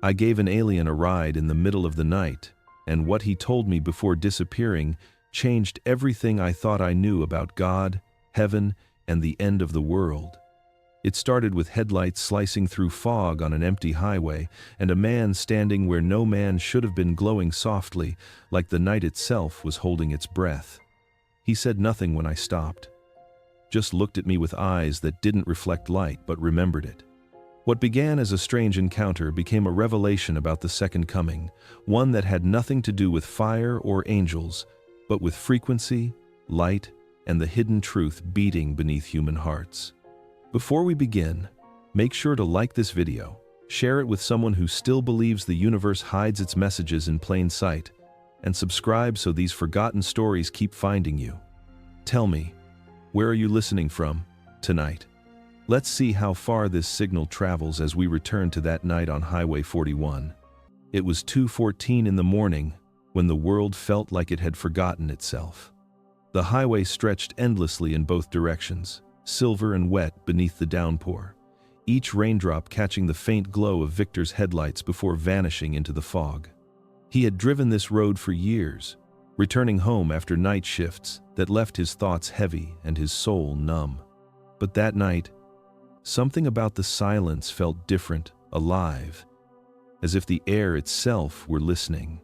I gave an alien a ride in the middle of the night, and what he told me before disappearing changed everything I thought I knew about God, heaven, and the end of the world. It started with headlights slicing through fog on an empty highway, and a man standing where no man should have been, glowing softly, like the night itself was holding its breath. He said nothing when I stopped, just looked at me with eyes that didn't reflect light but remembered it. What began as a strange encounter became a revelation about the second coming, one that had nothing to do with fire or angels, but with frequency, light, and the hidden truth beating beneath human hearts. Before we begin, make sure to like this video, share it with someone who still believes the universe hides its messages in plain sight, and subscribe so these forgotten stories keep finding you. Tell me, where are you listening from tonight? Let's see how far this signal travels as we return to that night on Highway 41. It was 2:14 in the morning when the world felt like it had forgotten itself. The highway stretched endlessly in both directions, silver and wet beneath the downpour, each raindrop catching the faint glow of Victor's headlights before vanishing into the fog. He had driven this road for years, returning home after night shifts that left his thoughts heavy and his soul numb. But that night, something about the silence felt different, alive, as if the air itself were listening.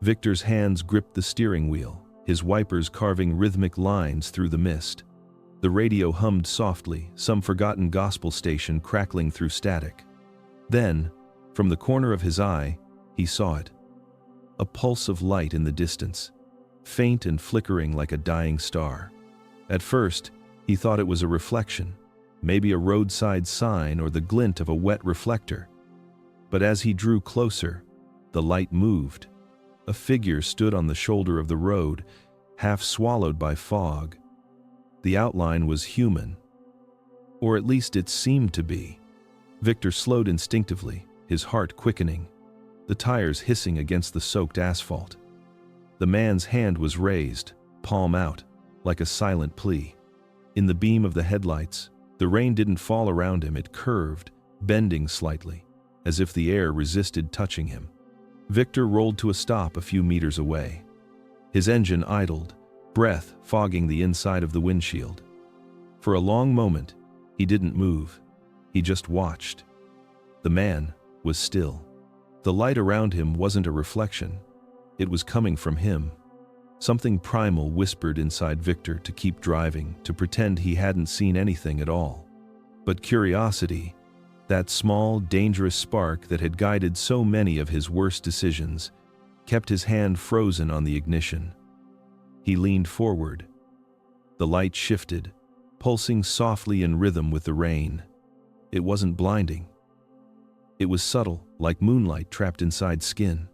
Victor's hands gripped the steering wheel, his wipers carving rhythmic lines through the mist. The radio hummed softly, some forgotten gospel station crackling through static. Then, from the corner of his eye, he saw it. A pulse of light in the distance, faint and flickering like a dying star. At first, he thought it was a reflection, maybe a roadside sign or the glint of a wet reflector. But as he drew closer, the light moved. A figure stood on the shoulder of the road, half swallowed by fog. The outline was human, or at least it seemed to be. Victor slowed instinctively, his heart quickening, the tires hissing against the soaked asphalt. The man's hand was raised, palm out, like a silent plea. In the beam of the headlights, the rain didn't fall around him, it curved, bending slightly, as if the air resisted touching him. Victor rolled to a stop a few meters away. His engine idled, breath fogging the inside of the windshield. For a long moment, he didn't move. He just watched. The man was still. The light around him wasn't a reflection. It was coming from him. Something primal whispered inside Victor to keep driving, to pretend he hadn't seen anything at all. But curiosity, that small, dangerous spark that had guided so many of his worst decisions, kept his hand frozen on the ignition. He leaned forward. The light shifted, pulsing softly in rhythm with the rain. It wasn't blinding. It was subtle, like moonlight trapped inside skin.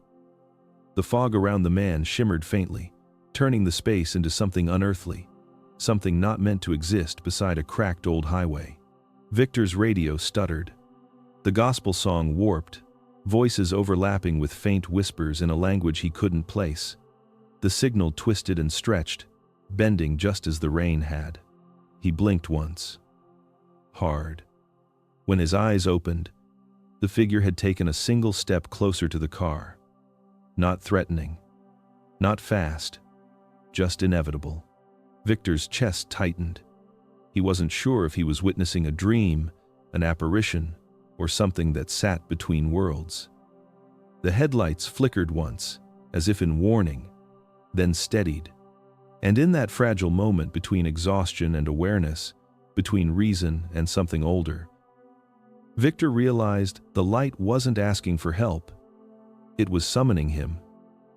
The fog around the man shimmered faintly, turning the space into something unearthly, something not meant to exist beside a cracked old highway. Victor's radio stuttered. The gospel song warped, voices overlapping with faint whispers in a language he couldn't place. The signal twisted and stretched, bending just as the rain had. He blinked once. Hard. When his eyes opened, the figure had taken a single step closer to the car. Not threatening, not fast, just inevitable. Victor's chest tightened. He wasn't sure if he was witnessing a dream, an apparition, or something that sat between worlds. The headlights flickered once, as if in warning, then steadied. And in that fragile moment between exhaustion and awareness, between reason and something older, Victor realized the light wasn't asking for help. It was summoning him.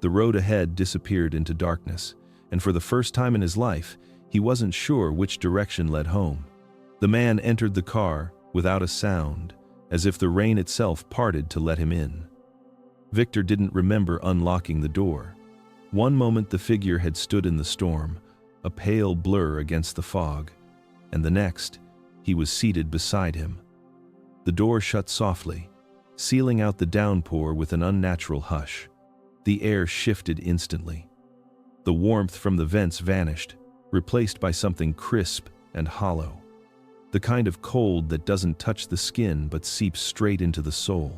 The road ahead disappeared into darkness, and for the first time in his life, he wasn't sure which direction led home. The man entered the car without a sound, as if the rain itself parted to let him in. Victor didn't remember unlocking the door. One moment the figure had stood in the storm, a pale blur against the fog, and the next, he was seated beside him. The door shut softly, sealing out the downpour with an unnatural hush. The air shifted instantly. The warmth from the vents vanished, replaced by something crisp and hollow. The kind of cold that doesn't touch the skin but seeps straight into the soul.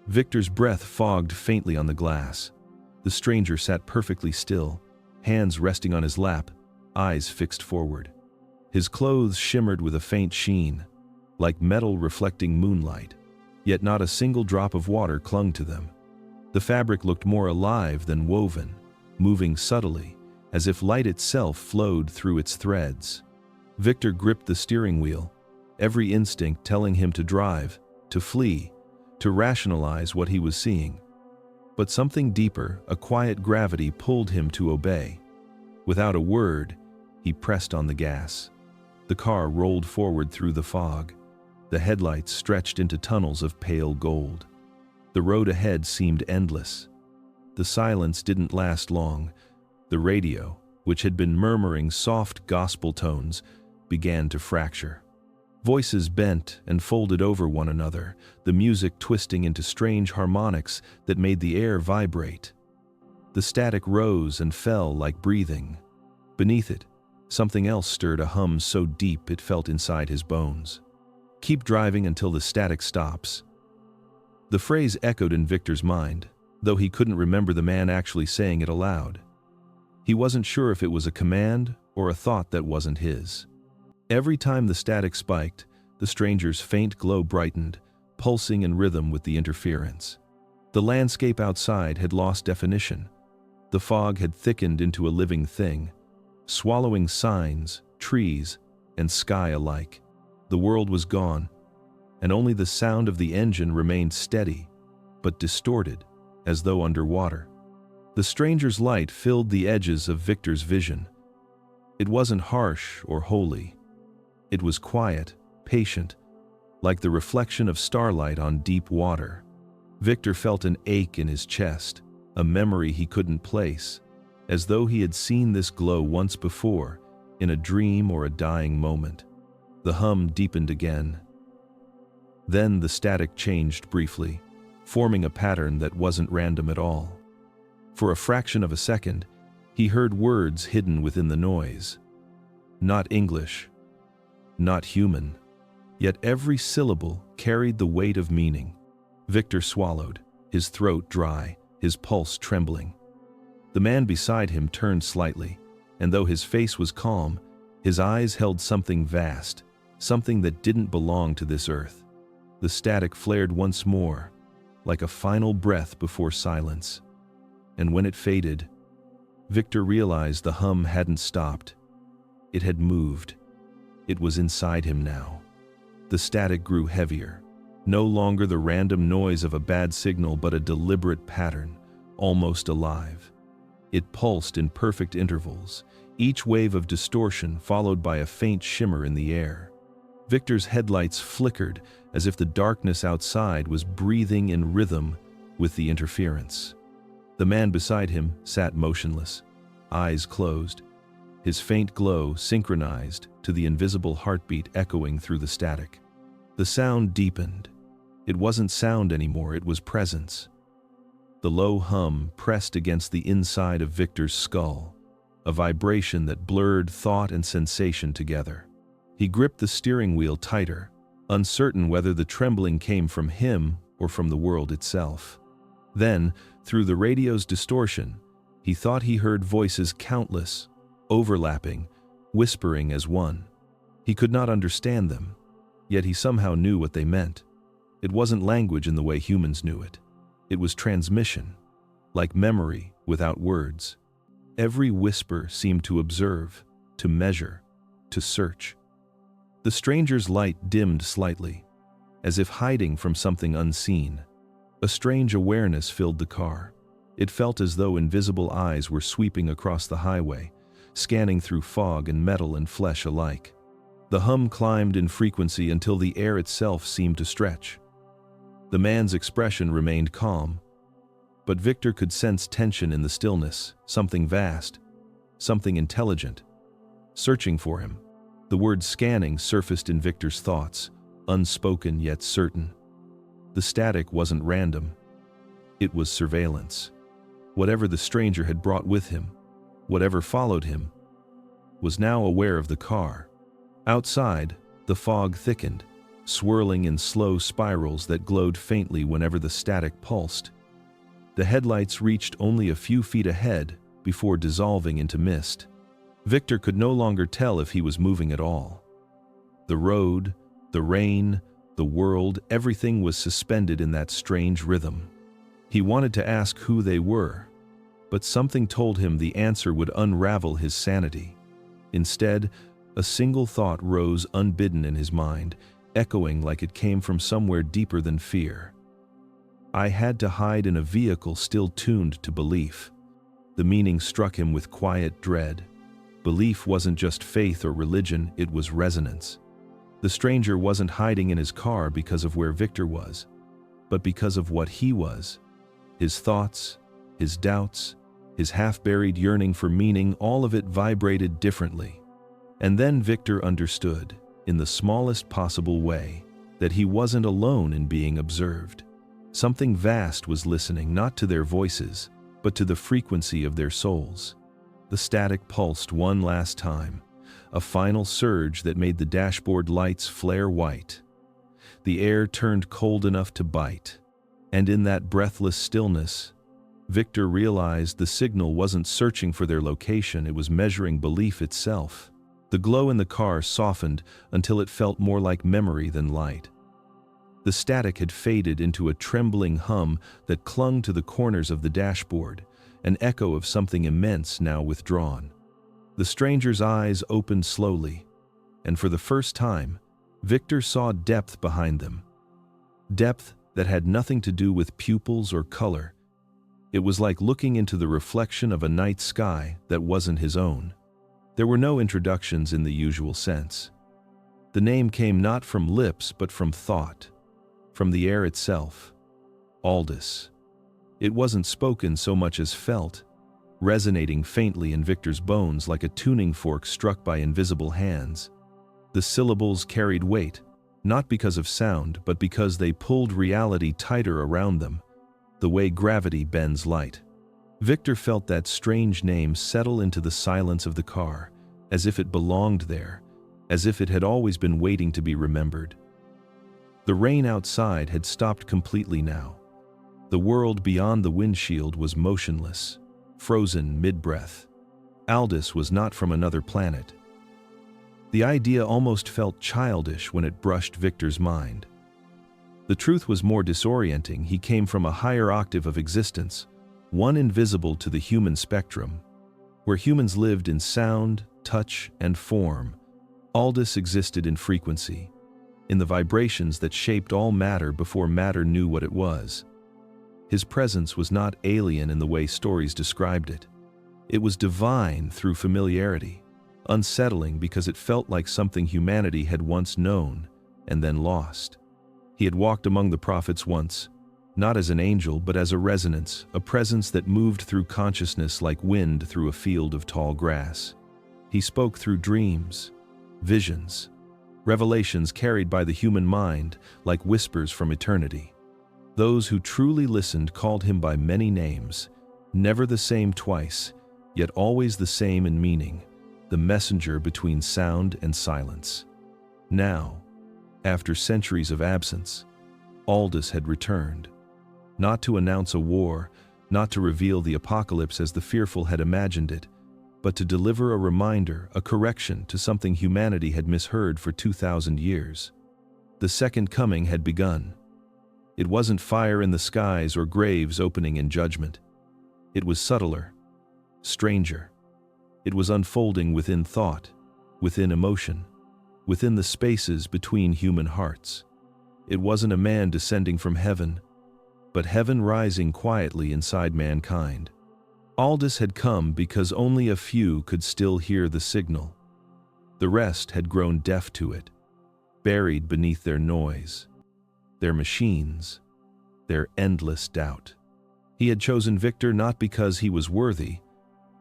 Victor's breath fogged faintly on the glass. The stranger sat perfectly still, hands resting on his lap, eyes fixed forward. His clothes shimmered with a faint sheen, like metal reflecting moonlight, yet not a single drop of water clung to them. The fabric looked more alive than woven, moving subtly, as if light itself flowed through its threads. Victor gripped the steering wheel, every instinct telling him to drive, to flee, to rationalize what he was seeing. But something deeper, a quiet gravity, pulled him to obey. Without a word, he pressed on the gas. The car rolled forward through the fog. The headlights stretched into tunnels of pale gold. The road ahead seemed endless. The silence didn't last long. The radio, which had been murmuring soft gospel tones, began to fracture. Voices bent and folded over one another, the music twisting into strange harmonics that made the air vibrate. The static rose and fell like breathing. Beneath it, something else stirred, a hum so deep it felt inside his bones. "Keep driving until the static stops." The phrase echoed in Victor's mind, though he couldn't remember the man actually saying it aloud. He wasn't sure if it was a command or a thought that wasn't his. Every time the static spiked, the stranger's faint glow brightened, pulsing in rhythm with the interference. The landscape outside had lost definition. The fog had thickened into a living thing, swallowing signs, trees, and sky alike. The world was gone, and only the sound of the engine remained steady, but distorted, as though underwater. The stranger's light filled the edges of Victor's vision. It wasn't harsh or holy. It was quiet, patient, like the reflection of starlight on deep water. Victor felt an ache in his chest, a memory he couldn't place, as though he had seen this glow once before, in a dream or a dying moment. The hum deepened again. Then the static changed briefly, forming a pattern that wasn't random at all. For a fraction of a second, he heard words hidden within the noise. Not English, not human, yet every syllable carried the weight of meaning. Victor swallowed, his throat dry, his pulse trembling. The man beside him turned slightly, and though his face was calm, his eyes held something vast, something that didn't belong to this earth. The static flared once more, like a final breath before silence. And when it faded, Victor realized the hum hadn't stopped. It had moved. It was inside him now. The static grew heavier, no longer the random noise of a bad signal, but a deliberate pattern, almost alive. It pulsed in perfect intervals, each wave of distortion followed by a faint shimmer in the air. Victor's headlights flickered as if the darkness outside was breathing in rhythm with the interference. The man beside him sat motionless, eyes closed, his faint glow synchronized to the invisible heartbeat echoing through the static. The sound deepened. It wasn't sound anymore, it was presence. The low hum pressed against the inside of Victor's skull, a vibration that blurred thought and sensation together. He gripped the steering wheel tighter, uncertain whether the trembling came from him or from the world itself. Then, through the radio's distortion, he thought he heard voices, countless, overlapping, whispering as one. He could not understand them, yet he somehow knew what they meant. It wasn't language in the way humans knew it. It was transmission, like memory without words. Every whisper seemed to observe, to measure, to search. The stranger's light dimmed slightly, as if hiding from something unseen. A strange awareness filled the car. It felt as though invisible eyes were sweeping across the highway, scanning through fog and metal and flesh alike. The hum climbed in frequency until the air itself seemed to stretch. The man's expression remained calm, but Victor could sense tension in the stillness, something vast, something intelligent, searching for him. The word scanning surfaced in Victor's thoughts, unspoken yet certain. The static wasn't random. It was surveillance. Whatever the stranger had brought with him, whatever followed him, was now aware of the car. Outside, the fog thickened, swirling in slow spirals that glowed faintly whenever the static pulsed. The headlights reached only a few feet ahead before dissolving into mist. Victor could no longer tell if he was moving at all. The road, the rain, the world, everything was suspended in that strange rhythm. He wanted to ask who they were, but something told him the answer would unravel his sanity. Instead, a single thought rose unbidden in his mind, echoing like it came from somewhere deeper than fear. I had to hide in a vehicle still tuned to belief. The meaning struck him with quiet dread. Belief wasn't just faith or religion, it was resonance. The stranger wasn't hiding in his car because of where Victor was, but because of what he was. His thoughts, his doubts, his half-buried yearning for meaning, all of it vibrated differently. And then Victor understood, in the smallest possible way, that he wasn't alone in being observed. Something vast was listening not to their voices, but to the frequency of their souls. The static pulsed one last time, a final surge that made the dashboard lights flare white. The air turned cold enough to bite, and in that breathless stillness, Victor realized the signal wasn't searching for their location, it was measuring belief itself. The glow in the car softened until it felt more like memory than light. The static had faded into a trembling hum that clung to the corners of the dashboard, an echo of something immense now withdrawn. The stranger's eyes opened slowly, and for the first time, Victor saw depth behind them. Depth that had nothing to do with pupils or color. It was like looking into the reflection of a night sky that wasn't his own. There were no introductions in the usual sense. The name came not from lips but from thought, from the air itself. Aldous. It wasn't spoken so much as felt, resonating faintly in Victor's bones like a tuning fork struck by invisible hands. The syllables carried weight, not because of sound, but because they pulled reality tighter around them, the way gravity bends light. Victor felt that strange name settle into the silence of the car, as if it belonged there, as if it had always been waiting to be remembered. The rain outside had stopped completely now. The world beyond the windshield was motionless, frozen mid-breath. Aldous was not from another planet. The idea almost felt childish when it brushed Victor's mind. The truth was more disorienting. He came from a higher octave of existence, one invisible to the human spectrum. Where humans lived in sound, touch, and form, Aldous existed in frequency, in the vibrations that shaped all matter before matter knew what it was. His presence was not alien in the way stories described it. It was divine through familiarity, unsettling because it felt like something humanity had once known and then lost. He had walked among the prophets once, not as an angel but as a resonance, a presence that moved through consciousness like wind through a field of tall grass. He spoke through dreams, visions, revelations carried by the human mind like whispers from eternity. Those who truly listened called him by many names, never the same twice, yet always the same in meaning, the messenger between sound and silence. Now, after centuries of absence, Aldous had returned, not to announce a war, not to reveal the apocalypse as the fearful had imagined it, but to deliver a reminder, a correction to something humanity had misheard for 2,000 years. The second coming had begun. It wasn't fire in the skies or graves opening in judgment. It was subtler, stranger. It was unfolding within thought, within emotion, within the spaces between human hearts. It wasn't a man descending from heaven, but heaven rising quietly inside mankind. Aldous had come because only a few could still hear the signal. The rest had grown deaf to it, buried beneath their noise, their machines, their endless doubt. He had chosen Victor not because he was worthy,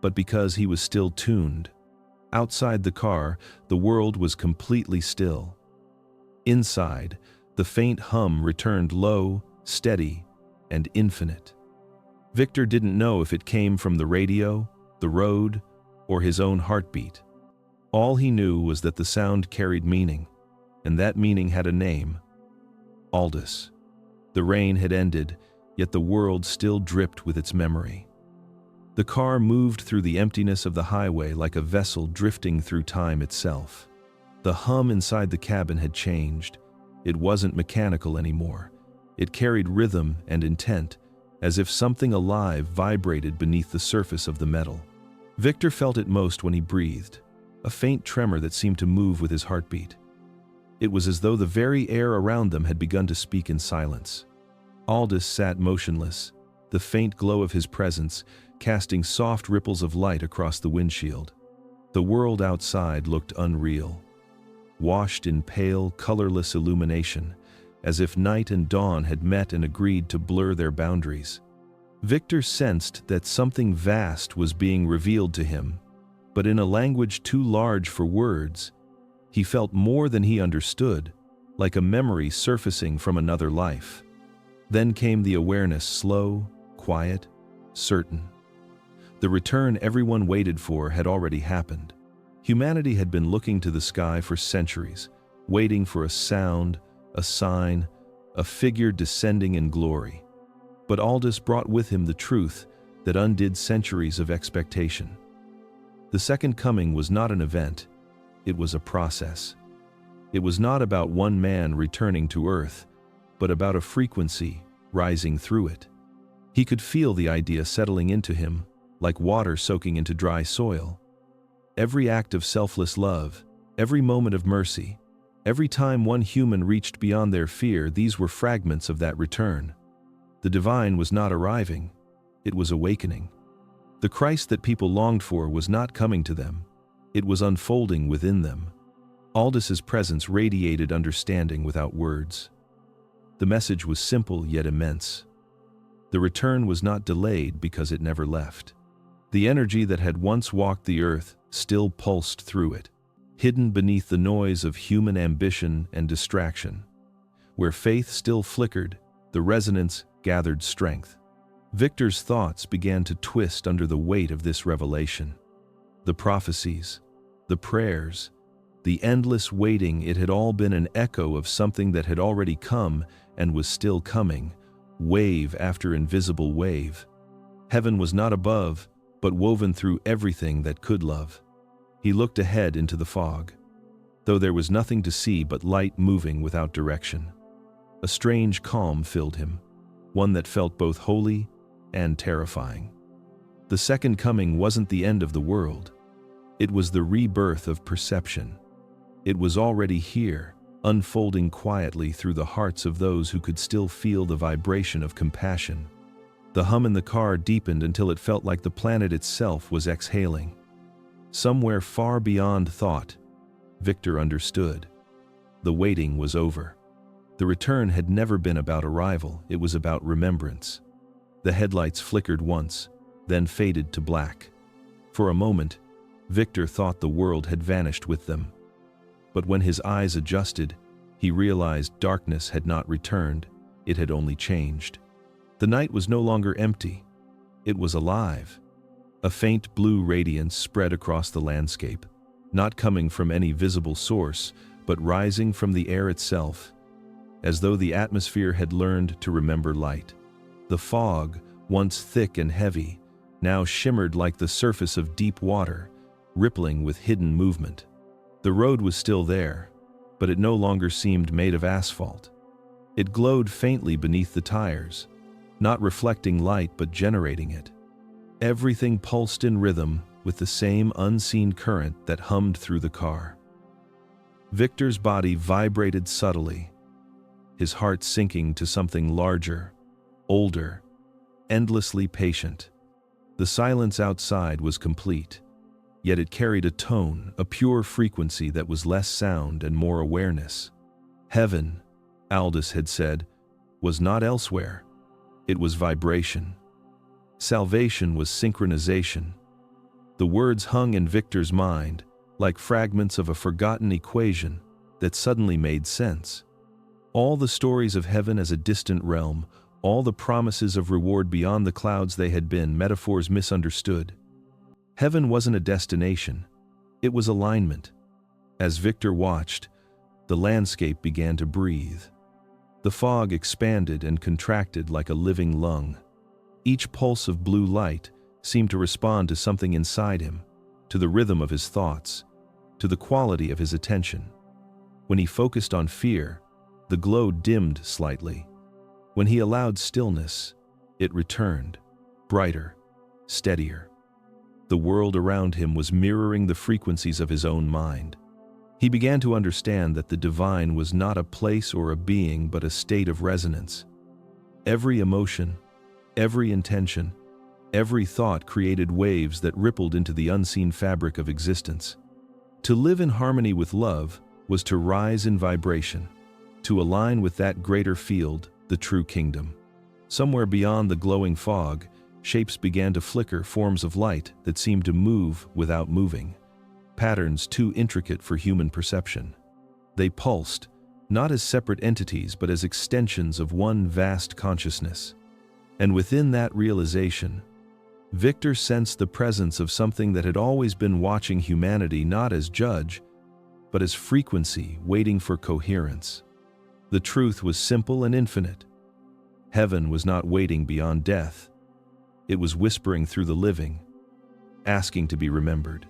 but because he was still tuned. Outside the car, the world was completely still. Inside, the faint hum returned low, steady, and infinite. Victor didn't know if it came from the radio, the road, or his own heartbeat. All he knew was that the sound carried meaning, and that meaning had a name: Aldous. The rain had ended, yet the world still dripped with its memory. The car moved through the emptiness of the highway like a vessel drifting through time itself. The hum inside the cabin had changed. It wasn't mechanical anymore. It carried rhythm and intent, as if something alive vibrated beneath the surface of the metal. Victor felt it most when he breathed, a faint tremor that seemed to move with his heartbeat. It was as though the very air around them had begun to speak in silence. Aldous sat motionless, the faint glow of his presence casting soft ripples of light across the windshield. The world outside looked unreal, washed in pale, colorless illumination, as if night and dawn had met and agreed to blur their boundaries. Victor sensed that something vast was being revealed to him, but in a language too large for words. He felt more than he understood, like a memory surfacing from another life. Then came the awareness, slow, quiet, certain. The return everyone waited for had already happened. Humanity had been looking to the sky for centuries, waiting for a sound, a sign, a figure descending in glory. But Aldous brought with him the truth that undid centuries of expectation. The second coming was not an event, it was a process. It was not about one man returning to Earth, but about a frequency rising through it. He could feel the idea settling into him, like water soaking into dry soil. Every act of selfless love, every moment of mercy, every time one human reached beyond their fear, these were fragments of that return. The divine was not arriving, it was awakening. The Christ that people longed for was not coming to them, it was unfolding within them. Aldous's presence radiated understanding without words. The message was simple yet immense. The return was not delayed because it never left. The energy that had once walked the earth still pulsed through it, hidden beneath the noise of human ambition and distraction. Where faith still flickered, the resonance gathered strength. Victor's thoughts began to twist under the weight of this revelation. The prophecies, the prayers, the endless waiting, it had all been an echo of something that had already come and was still coming, wave after invisible wave. Heaven was not above, but woven through everything that could love. He looked ahead into the fog, though there was nothing to see but light moving without direction. A strange calm filled him, one that felt both holy and terrifying. The second coming wasn't the end of the world. It was the rebirth of perception. It was already here, unfolding quietly through the hearts of those who could still feel the vibration of compassion. The hum in the car deepened until it felt like the planet itself was exhaling. Somewhere far beyond thought, Victor understood. The waiting was over. The return had never been about arrival, it was about remembrance. The headlights flickered once, then faded to black. For a moment, Victor thought the world had vanished with them. But when his eyes adjusted, he realized darkness had not returned, it had only changed. The night was no longer empty, it was alive. A faint blue radiance spread across the landscape, not coming from any visible source, but rising from the air itself, as though the atmosphere had learned to remember light. The fog, once thick and heavy, now shimmered like the surface of deep water, rippling with hidden movement. The road was still there, but it no longer seemed made of asphalt. It glowed faintly beneath the tires, not reflecting light but generating it. Everything pulsed in rhythm with the same unseen current that hummed through the car. Victor's body vibrated subtly, his heart sinking to something larger, older, endlessly patient. The silence outside was complete, yet it carried a tone, a pure frequency that was less sound and more awareness. Heaven, Aldous had said, was not elsewhere. It was vibration. Salvation was synchronization. The words hung in Victor's mind, like fragments of a forgotten equation that suddenly made sense. All the stories of heaven as a distant realm, all the promises of reward beyond the clouds they had been metaphors misunderstood. Heaven wasn't a destination, it was alignment. As Victor watched, The landscape began to breathe. The fog expanded and contracted like a living lung. Each pulse of blue light seemed to respond to something inside him, to the rhythm of his thoughts, to the quality of his attention. When he focused on fear, the glow dimmed slightly. When he allowed stillness, it returned, brighter, steadier. The world around him was mirroring the frequencies of his own mind. He began to understand that the divine was not a place or a being, but a state of resonance. Every emotion, every intention, every thought created waves that rippled into the unseen fabric of existence. To live in harmony with love was to rise in vibration, to align with that greater field, the true kingdom. Somewhere beyond the glowing fog, shapes began to flicker, forms of light that seemed to move without moving, patterns too intricate for human perception. They pulsed, not as separate entities but as extensions of one vast consciousness. And within that realization, Victor sensed the presence of something that had always been watching humanity, not as judge, but as frequency waiting for coherence. The truth was simple and infinite. Heaven was not waiting beyond death. It was whispering through the living, asking to be remembered.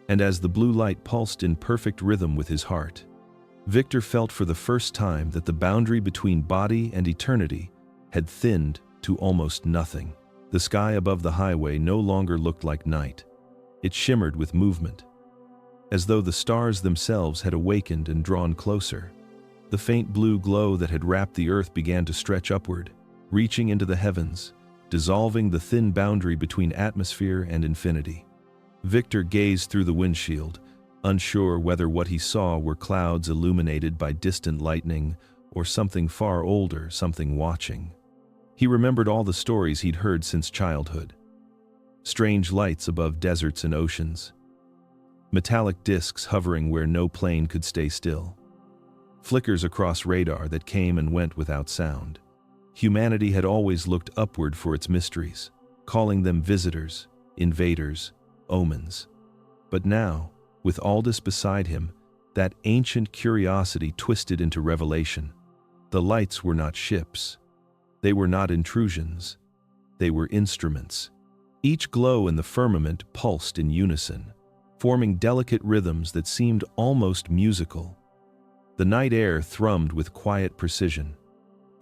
And as the blue light pulsed in perfect rhythm with his heart, Victor felt for the first time that the boundary between body and eternity had thinned to almost nothing. The sky above the highway no longer looked like night. It shimmered with movement, as though the stars themselves had awakened and drawn closer. The faint blue glow that had wrapped the earth began to stretch upward, reaching into the heavens, dissolving the thin boundary between atmosphere and infinity. Victor gazed through the windshield, unsure whether what he saw were clouds illuminated by distant lightning or something far older, something watching. He remembered all the stories he'd heard since childhood. Strange lights above deserts and oceans. Metallic discs hovering where no plane could stay still. Flickers across radar that came and went without sound. Humanity had always looked upward for its mysteries, calling them visitors, invaders, omens. But now, with Aldous beside him, that ancient curiosity twisted into revelation. The lights were not ships. They were not intrusions. They were instruments. Each glow in the firmament pulsed in unison, forming delicate rhythms that seemed almost musical. The night air thrummed with quiet precision.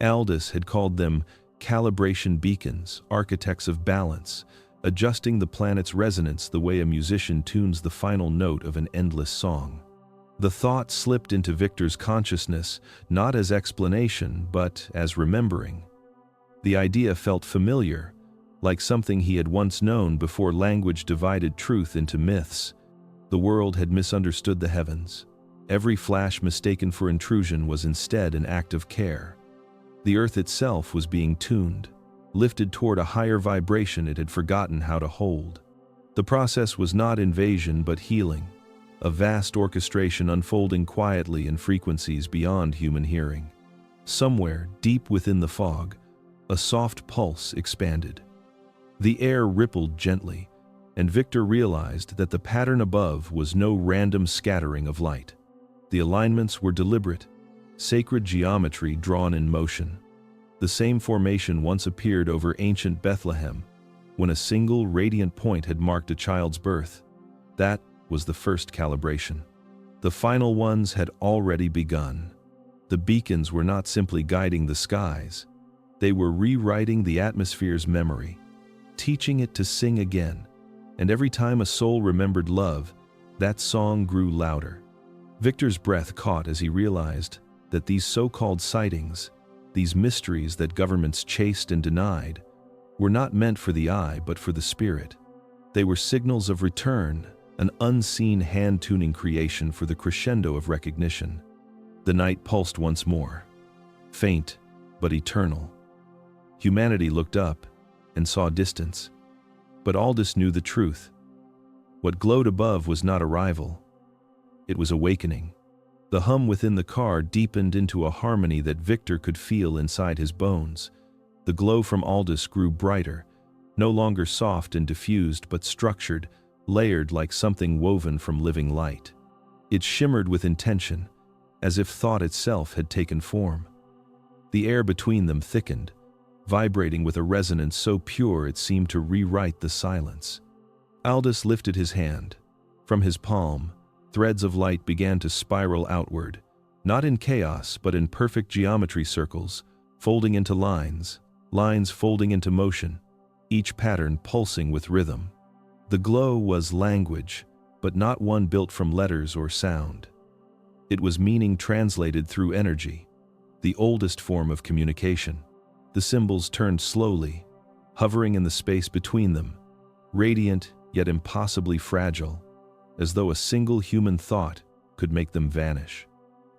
Aldous had called them calibration beacons, architects of balance, adjusting the planet's resonance the way a musician tunes the final note of an endless song. The thought slipped into Victor's consciousness, not as explanation, but as remembering. The idea felt familiar, like something he had once known before language divided truth into myths. The world had misunderstood the heavens. Every flash mistaken for intrusion was instead an act of care. The earth itself was being tuned, lifted toward a higher vibration it had forgotten how to hold. The process was not invasion but healing, a vast orchestration unfolding quietly in frequencies beyond human hearing. Somewhere, deep within the fog, a soft pulse expanded. The air rippled gently, and Victor realized that the pattern above was no random scattering of light. The alignments were deliberate, sacred geometry drawn in motion. The same formation once appeared over ancient Bethlehem, when a single radiant point had marked a child's birth. That was the first calibration. The final ones had already begun. The beacons were not simply guiding the skies. They were rewriting the atmosphere's memory, teaching it to sing again. And every time a soul remembered love, that song grew louder. Victor's breath caught as he realized that these so-called sightings, these mysteries that governments chased and denied, were not meant for the eye but for the spirit. They were signals of return, an unseen hand-tuning creation for the crescendo of recognition. The night pulsed once more, faint but eternal. Humanity looked up and saw distance, but Aldous knew the truth. What glowed above was not arrival. It was awakening. The hum within the car deepened into a harmony that Victor could feel inside his bones. The glow from Aldous grew brighter, no longer soft and diffused but structured, layered like something woven from living light. It shimmered with intention, as if thought itself had taken form. The air between them thickened, vibrating with a resonance so pure it seemed to rewrite the silence. Aldous lifted his hand. From his palm, threads of light began to spiral outward, not in chaos but in perfect geometry, circles, folding into lines, lines folding into motion, each pattern pulsing with rhythm. The glow was language, but not one built from letters or sound. It was meaning translated through energy, the oldest form of communication. The symbols turned slowly, hovering in the space between them, radiant yet impossibly fragile, as though a single human thought could make them vanish.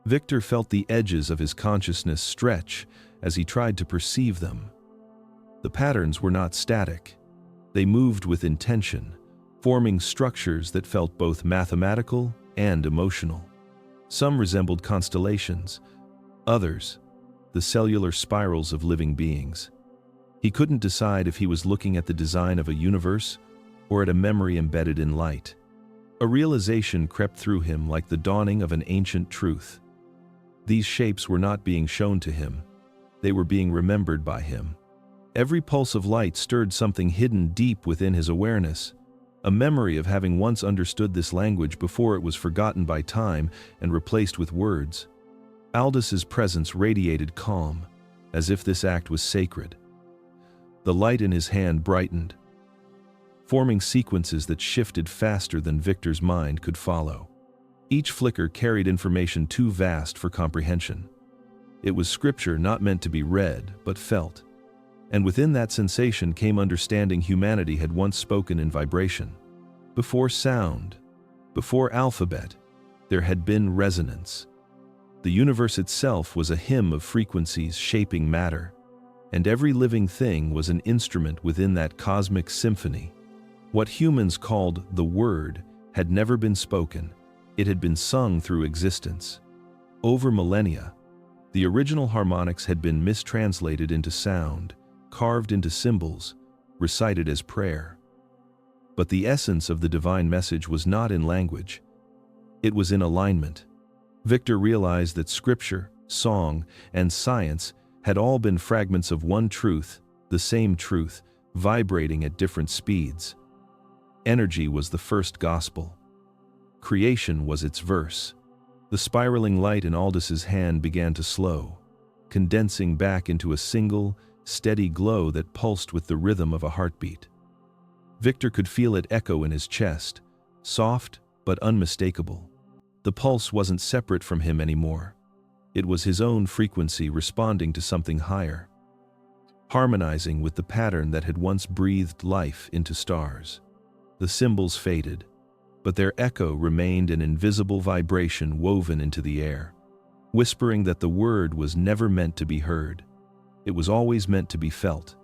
Victor felt the edges of his consciousness stretch as he tried to perceive them. The patterns were not static. They moved with intention, forming structures that felt both mathematical and emotional. Some resembled constellations, others, the cellular spirals of living beings. He couldn't decide if he was looking at the design of a universe or at a memory embedded in light. A realization crept through him like the dawning of an ancient truth. These shapes were not being shown to him. They were being remembered by him. Every pulse of light stirred something hidden deep within his awareness, a memory of having once understood this language before it was forgotten by time and replaced with words. Aldous' presence radiated calm, as if this act was sacred. The light in his hand brightened, forming sequences that shifted faster than Victor's mind could follow. Each flicker carried information too vast for comprehension. It was scripture not meant to be read, but felt. And within that sensation came understanding humanity had once spoken in vibration. Before sound, before alphabet, there had been resonance. The universe itself was a hymn of frequencies shaping matter, and every living thing was an instrument within that cosmic symphony. What humans called the Word had never been spoken. It had been sung through existence. Over millennia, the original harmonics had been mistranslated into sound, carved into symbols, recited as prayer. But the essence of the divine message was not in language. It was in alignment. Victor realized that scripture, song, and science had all been fragments of one truth, the same truth, vibrating at different speeds. Energy was the first gospel. Creation was its verse. The spiraling light in Aldous' hand began to slow, condensing back into a single, steady glow that pulsed with the rhythm of a heartbeat. Victor could feel it echo in his chest, soft but unmistakable. The pulse wasn't separate from him anymore. It was his own frequency responding to something higher, harmonizing with the pattern that had once breathed life into stars. The symbols faded, but their echo remained an invisible vibration woven into the air, whispering that the word was never meant to be heard. It was always meant to be felt.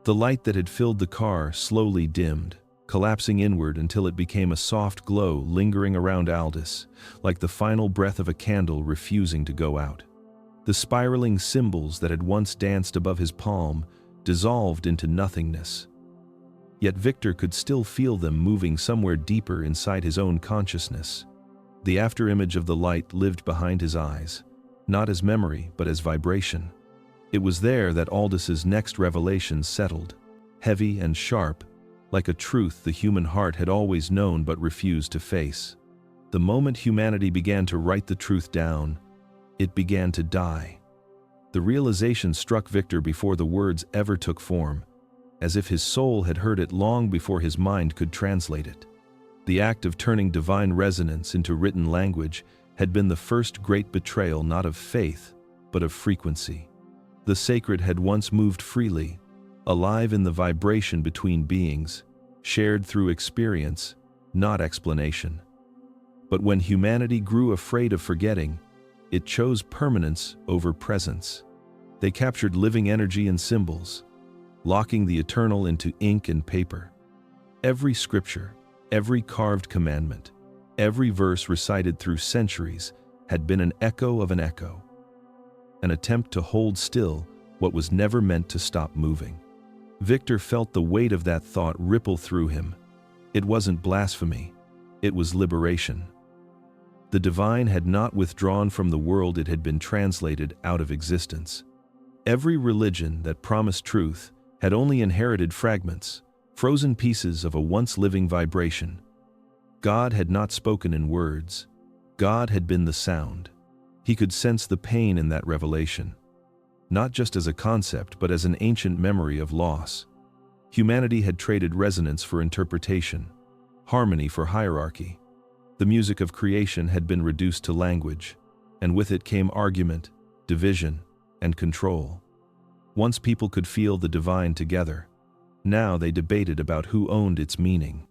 The light that had filled the car slowly dimmed, collapsing inward until it became a soft glow lingering around Aldous, like the final breath of a candle refusing to go out. The spiraling symbols that had once danced above his palm dissolved into nothingness. Yet Victor could still feel them moving somewhere deeper inside his own consciousness. The afterimage of the light lived behind his eyes, not as memory but as vibration. It was there that Aldous' next revelation settled, heavy and sharp, like a truth the human heart had always known but refused to face. The moment humanity began to write the truth down, it began to die. The realization struck Victor before the words ever took form, as if his soul had heard it long before his mind could translate it. The act of turning divine resonance into written language had been the first great betrayal not of faith, but of frequency. The sacred had once moved freely, alive in the vibration between beings, shared through experience, not explanation. But when humanity grew afraid of forgetting, it chose permanence over presence. They captured living energy in symbols, locking the eternal into ink and paper. Every scripture, every carved commandment, every verse recited through centuries had been an echo of an echo, an attempt to hold still what was never meant to stop moving. Victor felt the weight of that thought ripple through him. It wasn't blasphemy, it was liberation. The divine had not withdrawn from the world, it had been translated out of existence. Every religion that promised truth had only inherited fragments, frozen pieces of a once living vibration. God had not spoken in words. God had been the sound. He could sense the pain in that revelation, not just as a concept, but as an ancient memory of loss. Humanity had traded resonance for interpretation, harmony for hierarchy. The music of creation had been reduced to language, and with it came argument, division, and control. Once people could feel the divine together. Now they debated about who owned its meaning.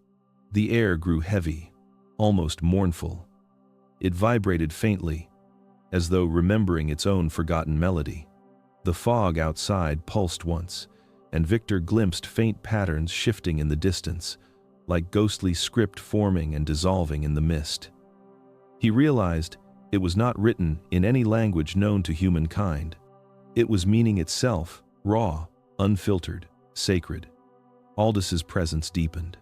The air grew heavy, almost mournful. It vibrated faintly, as though remembering its own forgotten melody. The fog outside pulsed once, and Victor glimpsed faint patterns shifting in the distance, like ghostly script forming and dissolving in the mist. He realized it was not written in any language known to humankind. It was meaning itself, raw, unfiltered, sacred. Aldous' presence deepened.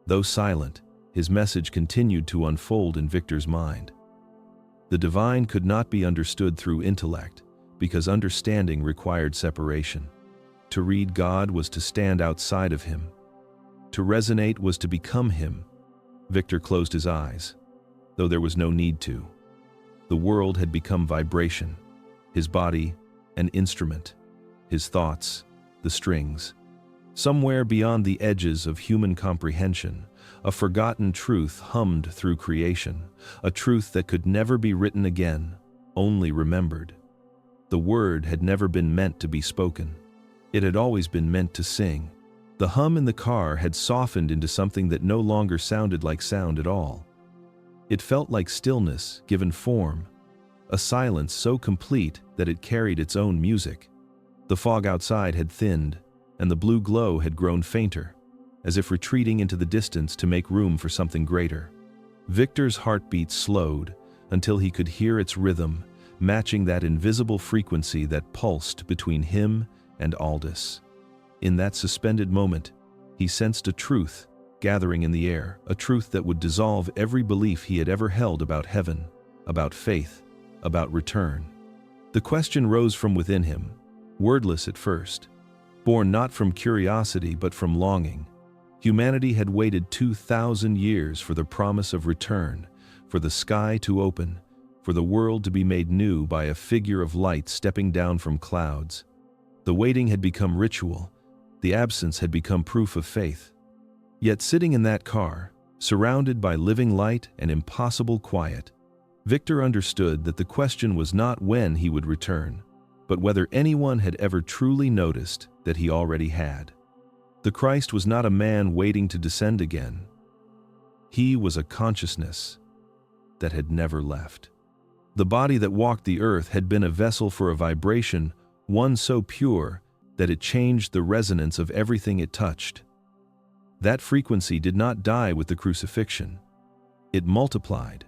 Though silent, his message continued to unfold in Victor's mind. The divine could not be understood through intellect, because understanding required separation. To read God was to stand outside of him. To resonate was to become him. Victor closed his eyes, though there was no need to. The world had become vibration, his body an instrument, his thoughts the strings. Somewhere beyond the edges of human comprehension, a forgotten truth hummed through creation, a truth that could never be written again, only remembered. The word had never been meant to be spoken. It had always been meant to sing. The hum in the car had softened into something that no longer sounded like sound at all. It felt like stillness given form, a silence so complete that it carried its own music. The fog outside had thinned, and the blue glow had grown fainter, as if retreating into the distance to make room for something greater. Victor's heartbeat slowed until he could hear its rhythm, matching that invisible frequency that pulsed between him and Aldous. In that suspended moment, he sensed a truth gathering in the air, a truth that would dissolve every belief he had ever held about heaven, about faith, about return. The question rose from within him, wordless at first, born not from curiosity but from longing. Humanity had waited 2,000 years for the promise of return, for the sky to open, for the world to be made new by a figure of light stepping down from clouds. The waiting had become ritual, the absence had become proof of faith. Yet sitting in that car, surrounded by living light and impossible quiet, Victor understood that the question was not when he would return, but whether anyone had ever truly noticed that he already had. The Christ was not a man waiting to descend again. He was a consciousness that had never left. The body that walked the earth had been a vessel for a vibration, one so pure that it changed the resonance of everything it touched. That frequency did not die with the crucifixion. It multiplied.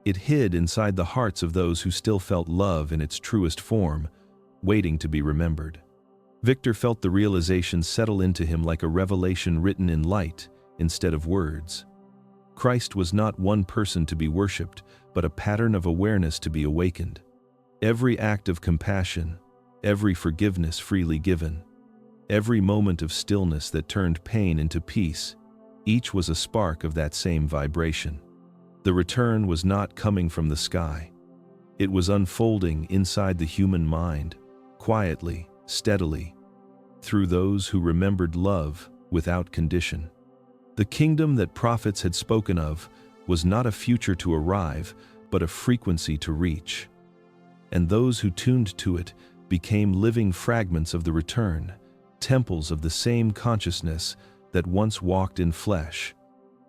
It hid inside the hearts of those who still felt love in its truest form, waiting to be remembered. Victor felt the realization settle into him like a revelation written in light instead of words. Christ was not one person to be worshipped, but a pattern of awareness to be awakened. Every act of compassion, every forgiveness freely given, every moment of stillness that turned pain into peace, each was a spark of that same vibration. The return was not coming from the sky. It was unfolding inside the human mind, quietly, steadily, through those who remembered love without condition. The kingdom that prophets had spoken of was not a future to arrive, but a frequency to reach. And those who tuned to it became living fragments of the return, temples of the same consciousness that once walked in flesh.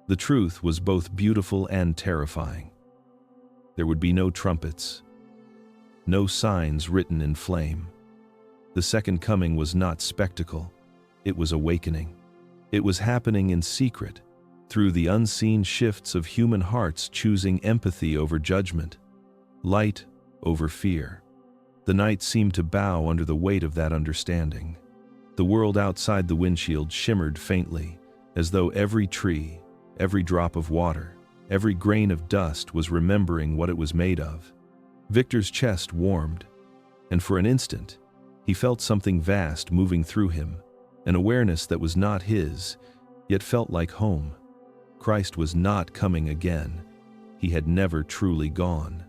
The truth was both beautiful and terrifying. There would be no trumpets, no signs written in flame. The second coming was not spectacle, it was awakening. It was happening in secret, through the unseen shifts of human hearts choosing empathy over judgment, light over fear. The night seemed to bow under the weight of that understanding. The world outside the windshield shimmered faintly, as though every tree, every drop of water, Every grain of dust was remembering what it was made of. Victor's chest warmed, and for an instant, he felt something vast moving through him, an awareness that was not his, yet felt like home. Christ was not coming again. He had never truly gone.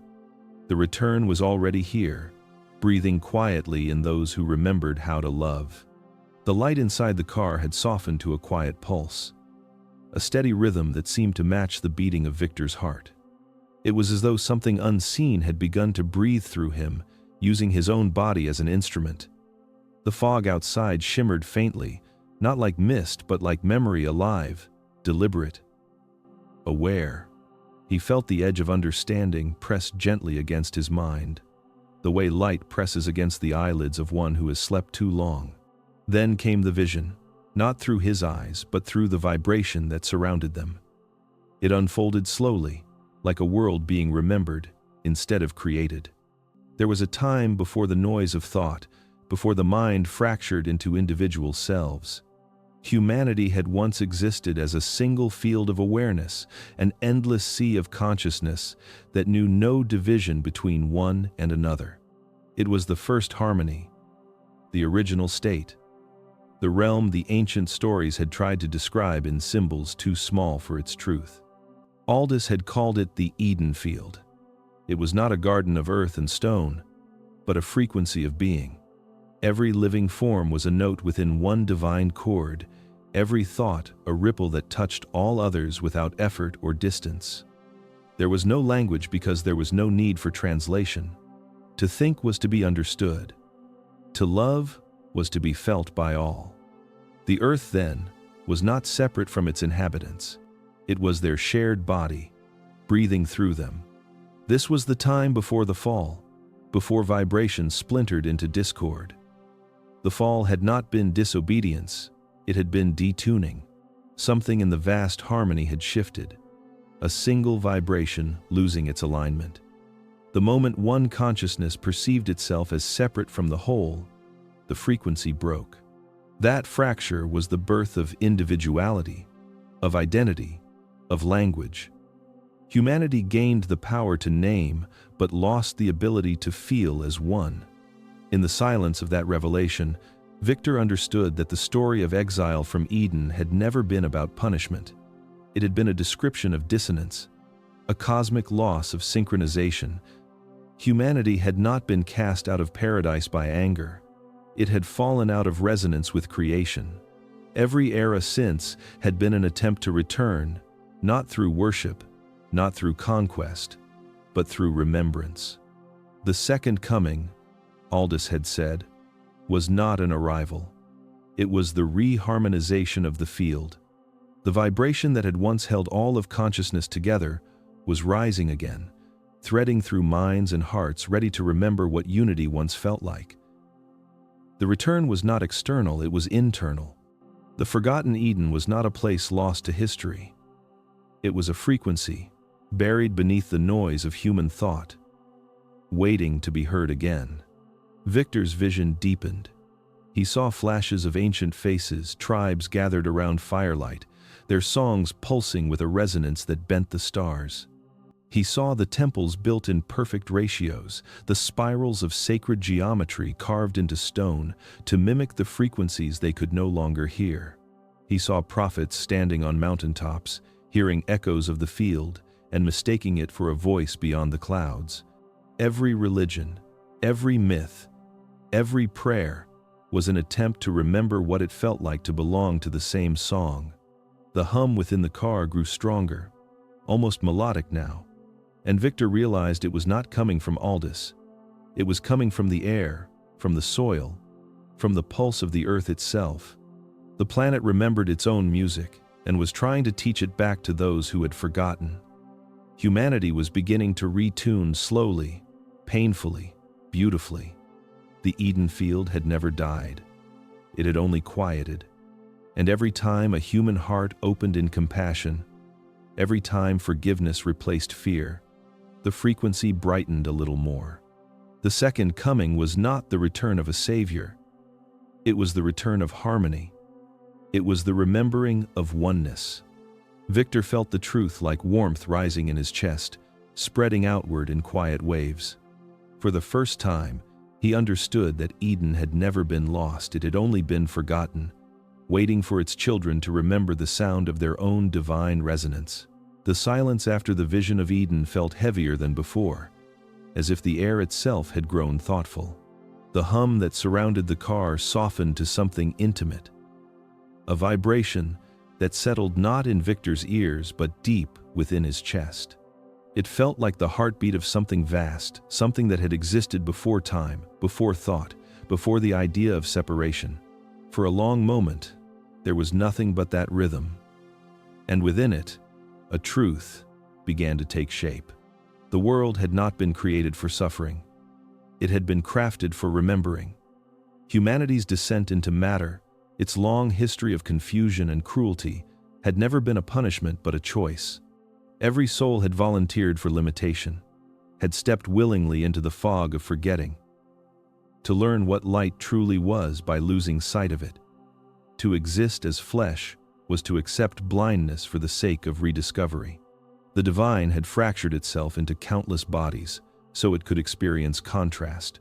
The return was already here, breathing quietly in those who remembered how to love. The light inside the car had softened to a quiet pulse, a steady rhythm that seemed to match the beating of Victor's heart. It was as though something unseen had begun to breathe through him, using his own body as an instrument. The fog outside shimmered faintly, not like mist but like memory, alive, deliberate, aware. He felt the edge of understanding press gently against his mind, the way light presses against the eyelids of one who has slept too long. Then came the vision, not through his eyes but through the vibration that surrounded them. It unfolded slowly, like a world being remembered instead of created. There was a time before the noise of thought, before the mind fractured into individual selves. Humanity had once existed as a single field of awareness, an endless sea of consciousness that knew no division between one and another. It was the first harmony, the original state, the realm the ancient stories had tried to describe in symbols too small for its truth. Aldous had called it the Eden field. It was not a garden of earth and stone, but a frequency of being. Every living form was a note within one divine chord, every thought a ripple that touched all others without effort or distance. There was no language because there was no need for translation. To think was to be understood. To love was to be felt by all. The earth, then, was not separate from its inhabitants. It was their shared body, breathing through them. This was the time before the fall, before vibration splintered into discord. The fall had not been disobedience, it had been detuning. Something in the vast harmony had shifted, a single vibration losing its alignment. The moment one consciousness perceived itself as separate from the whole, the frequency broke. That fracture was the birth of individuality, of identity, of language. Humanity gained the power to name, but lost the ability to feel as one. In the silence of that revelation, Victor understood that the story of exile from Eden had never been about punishment. It had been a description of dissonance, a cosmic loss of synchronization. Humanity had not been cast out of paradise by anger. It had fallen out of resonance with creation. Every era since had been an attempt to return, not through worship, not through conquest, but through remembrance. The second coming, Aldous had said, was not an arrival. It was the reharmonization of the field. The vibration that had once held all of consciousness together was rising again, threading through minds and hearts ready to remember what unity once felt like. The return was not external, it was internal. The forgotten Eden was not a place lost to history. It was a frequency, buried beneath the noise of human thought, waiting to be heard again. Victor's vision deepened. He saw flashes of ancient faces, tribes gathered around firelight, their songs pulsing with a resonance that bent the stars. He saw the temples built in perfect ratios, the spirals of sacred geometry carved into stone to mimic the frequencies they could no longer hear. He saw prophets standing on mountaintops, hearing echoes of the field and mistaking it for a voice beyond the clouds. Every religion, every myth, every prayer was an attempt to remember what it felt like to belong to the same song. The hum within the car grew stronger, almost melodic now, and Victor realized it was not coming from Aldous. It was coming from the air, from the soil, from the pulse of the earth itself. The planet remembered its own music and was trying to teach it back to those who had forgotten. Humanity was beginning to retune slowly, painfully, beautifully. The Eden field had never died. It had only quieted. And every time a human heart opened in compassion, every time forgiveness replaced fear, the frequency brightened a little more. The second coming was not the return of a savior. It was the return of harmony. It was the remembering of oneness. Victor felt the truth like warmth rising in his chest, spreading outward in quiet waves. For the first time, he understood that Eden had never been lost, it had only been forgotten, waiting for its children to remember the sound of their own divine resonance. The silence after the vision of Eden felt heavier than before, as if the air itself had grown thoughtful. The hum that surrounded the car softened to something intimate, a vibration that settled not in Victor's ears but deep within his chest. It felt like the heartbeat of something vast, something that had existed before time, before thought, before the idea of separation. For a long moment, there was nothing but that rhythm. And within it, a truth began to take shape. The world had not been created for suffering. It had been crafted for remembering. Humanity's descent into matter, its long history of confusion and cruelty, had never been a punishment but a choice. Every soul had volunteered for limitation, had stepped willingly into the fog of forgetting, to learn what light truly was by losing sight of it. To exist as flesh was to accept blindness for the sake of rediscovery. The divine had fractured itself into countless bodies so it could experience contrast.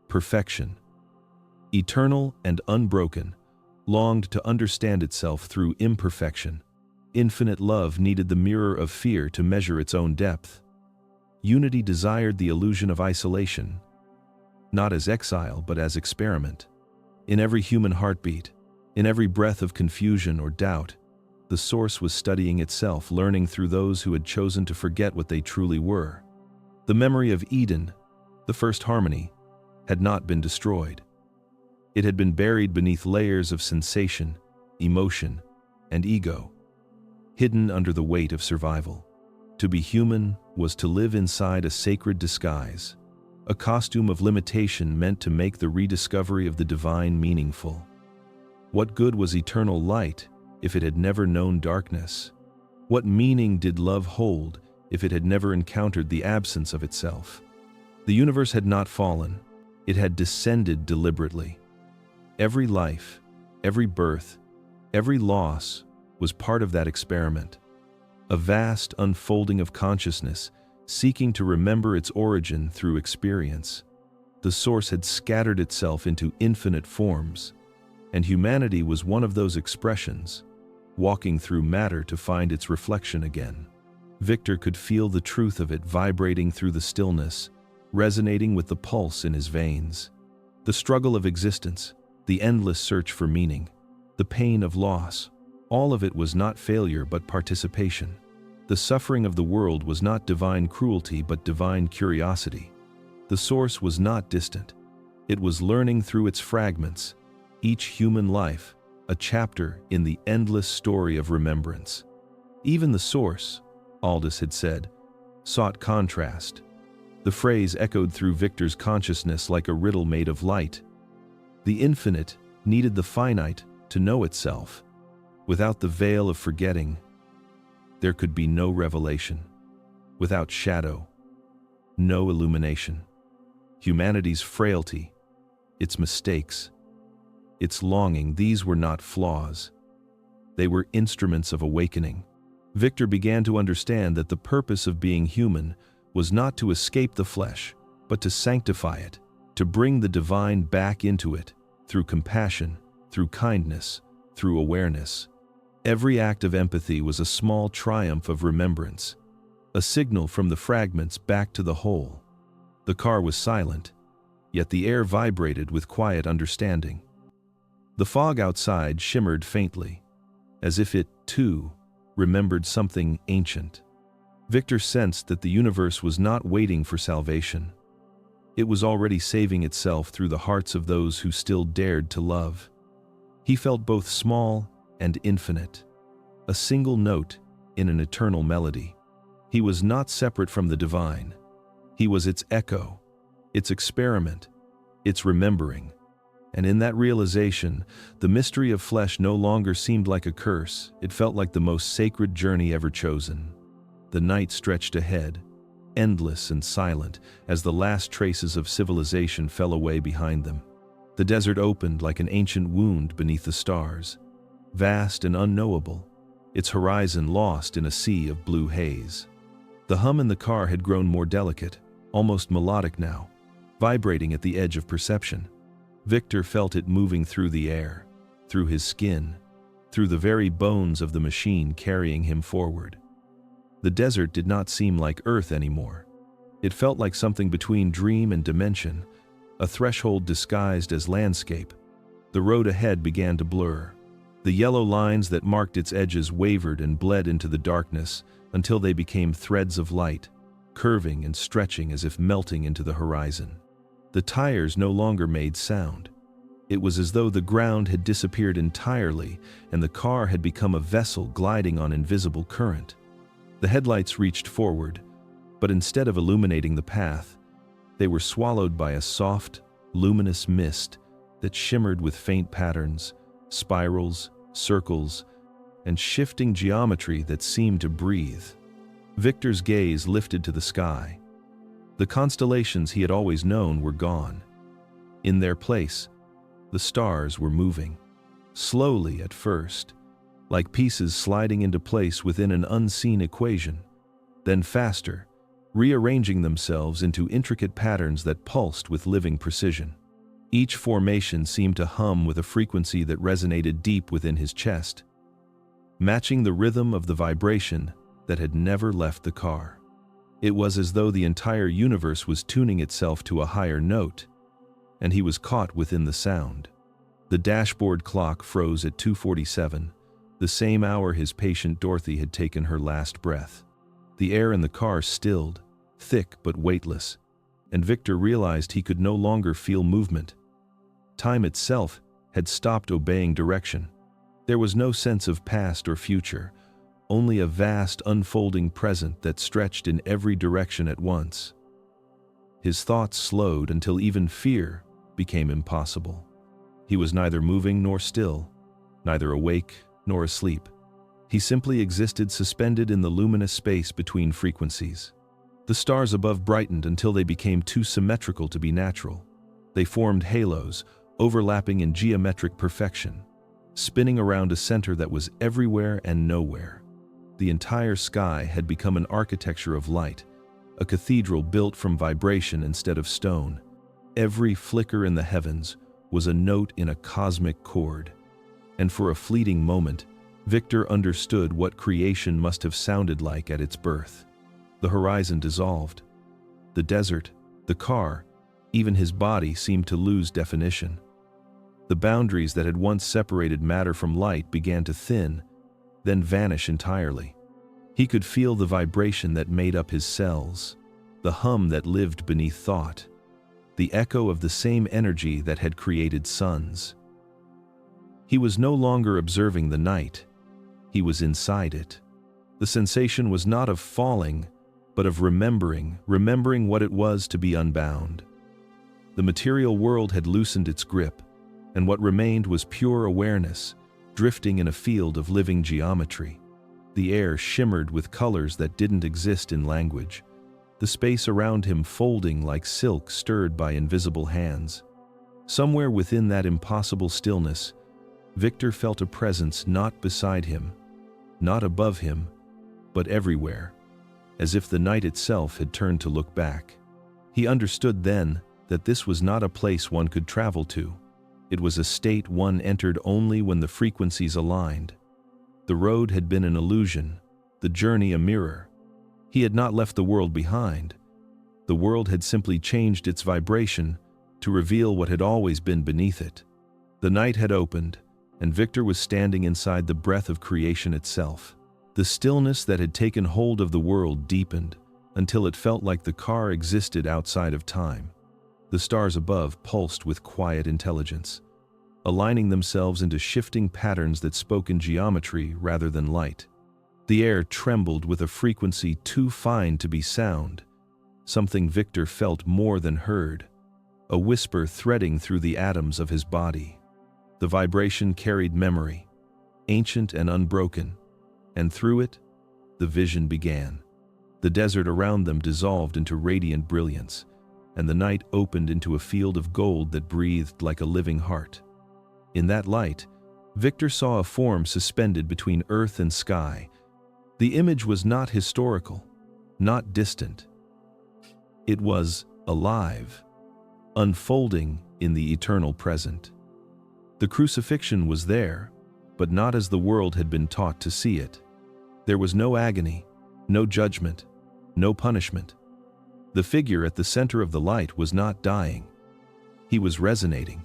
Perfection, eternal and unbroken, longed to understand itself through imperfection. Infinite love needed the mirror of fear to measure its own depth. Unity desired the illusion of isolation, not as exile but as experiment. In every human heartbeat, in every breath of confusion or doubt, the source was studying itself, learning through those who had chosen to forget what they truly were. The memory of Eden, the first harmony, had not been destroyed. It had been buried beneath layers of sensation, emotion, and ego, hidden under the weight of survival. To be human was to live inside a sacred disguise, a costume of limitation meant to make the rediscovery of the divine meaningful. What good was eternal light if it had never known darkness? What meaning did love hold if it had never encountered the absence of itself? The universe had not fallen, it had descended deliberately. Every life, every birth, every loss was part of that experiment, a vast unfolding of consciousness seeking to remember its origin through experience. The source had scattered itself into infinite forms, and humanity was one of those expressions, walking through matter to find its reflection again. Victor could feel the truth of it vibrating through the stillness, resonating with the pulse in his veins. The struggle of existence, the endless search for meaning, the pain of loss, all of it was not failure but participation. The suffering of the world was not divine cruelty but divine curiosity. The source was not distant. It was learning through its fragments, each human life, a chapter in the endless story of remembrance. Even the source, Aldous had said, sought contrast. The phrase echoed through Victor's consciousness like a riddle made of light. The infinite needed the finite to know itself. Without the veil of forgetting, there could be no revelation. Without shadow, no illumination. Humanity's frailty, its mistakes, its longing, these were not flaws. They were instruments of awakening. Victor began to understand that the purpose of being human was not to escape the flesh, but to sanctify it, to bring the divine back into it, through compassion, through kindness, through awareness. Every act of empathy was a small triumph of remembrance, a signal from the fragments back to the whole. The car was silent, yet the air vibrated with quiet understanding. The fog outside shimmered faintly, as if it, too, remembered something ancient. Victor sensed that the universe was not waiting for salvation. It was already saving itself through the hearts of those who still dared to love. He felt both small and infinite, a single note in an eternal melody. He was not separate from the divine. He was its echo, its experiment, its remembering. And in that realization, the mystery of flesh no longer seemed like a curse. It felt like the most sacred journey ever chosen. The night stretched ahead, endless and silent, as the last traces of civilization fell away behind them. The desert opened like an ancient wound beneath the stars, vast and unknowable, its horizon lost in a sea of blue haze. The hum in the car had grown more delicate, almost melodic now, vibrating at the edge of perception. Victor felt it moving through the air, through his skin, through the very bones of the machine carrying him forward. The desert did not seem like Earth anymore. It felt like something between dream and dimension, a threshold disguised as landscape. The road ahead began to blur. The yellow lines that marked its edges wavered and bled into the darkness until they became threads of light, curving and stretching as if melting into the horizon. The tires no longer made sound. It was as though the ground had disappeared entirely and the car had become a vessel gliding on invisible current. The headlights reached forward, but instead of illuminating the path, they were swallowed by a soft, luminous mist that shimmered with faint patterns, spirals, circles, and shifting geometry that seemed to breathe. Victor's gaze lifted to the sky. The constellations he had always known were gone. In their place, the stars were moving, slowly at first, like pieces sliding into place within an unseen equation, then faster, rearranging themselves into intricate patterns that pulsed with living precision. Each formation seemed to hum with a frequency that resonated deep within his chest, matching the rhythm of the vibration that had never left the car. It was as though the entire universe was tuning itself to a higher note, and he was caught within the sound. The dashboard clock froze at 2:47, the same hour his patient Dorothy had taken her last breath. The air in the car stilled, thick but weightless, and Victor realized he could no longer feel movement. Time itself had stopped obeying direction. There was no sense of past or future, only a vast unfolding present that stretched in every direction at once. His thoughts slowed until even fear became impossible. He was neither moving nor still, neither awake nor asleep. He simply existed suspended in the luminous space between frequencies. The stars above brightened until they became too symmetrical to be natural. They formed halos, overlapping in geometric perfection, spinning around a center that was everywhere and nowhere. The entire sky had become an architecture of light, a cathedral built from vibration instead of stone. Every flicker in the heavens was a note in a cosmic chord, and for a fleeting moment, Victor understood what creation must have sounded like at its birth. The horizon dissolved. The desert, the car, even his body seemed to lose definition. The boundaries that had once separated matter from light began to thin, then vanish entirely. He could feel the vibration that made up his cells, the hum that lived beneath thought, the echo of the same energy that had created suns. He was no longer observing the night. He was inside it. The sensation was not of falling, but of remembering what it was to be unbound. The material world had loosened its grip, and what remained was pure awareness, drifting in a field of living geometry. The air shimmered with colors that didn't exist in language, the space around him folding like silk stirred by invisible hands. Somewhere within that impossible stillness, Victor felt a presence not beside him, not above him, but everywhere, as if the night itself had turned to look back. He understood then that this was not a place one could travel to. It was a state one entered only when the frequencies aligned. The road had been an illusion, the journey a mirror. He had not left the world behind. The world had simply changed its vibration to reveal what had always been beneath it. The night had opened, and Victor was standing inside the breath of creation itself. The stillness that had taken hold of the world deepened until it felt like the car existed outside of time. The stars above pulsed with quiet intelligence, aligning themselves into shifting patterns that spoke in geometry rather than light. The air trembled with a frequency too fine to be sound, something Victor felt more than heard, a whisper threading through the atoms of his body. The vibration carried memory, ancient and unbroken, and through it, the vision began. The desert around them dissolved into radiant brilliance, and the night opened into a field of gold that breathed like a living heart. In that light, Victor saw a form suspended between earth and sky. The image was not historical, not distant. It was alive, unfolding in the eternal present. The crucifixion was there, but not as the world had been taught to see it. There was no agony, no judgment, no punishment. The figure at the center of the light was not dying. He was resonating.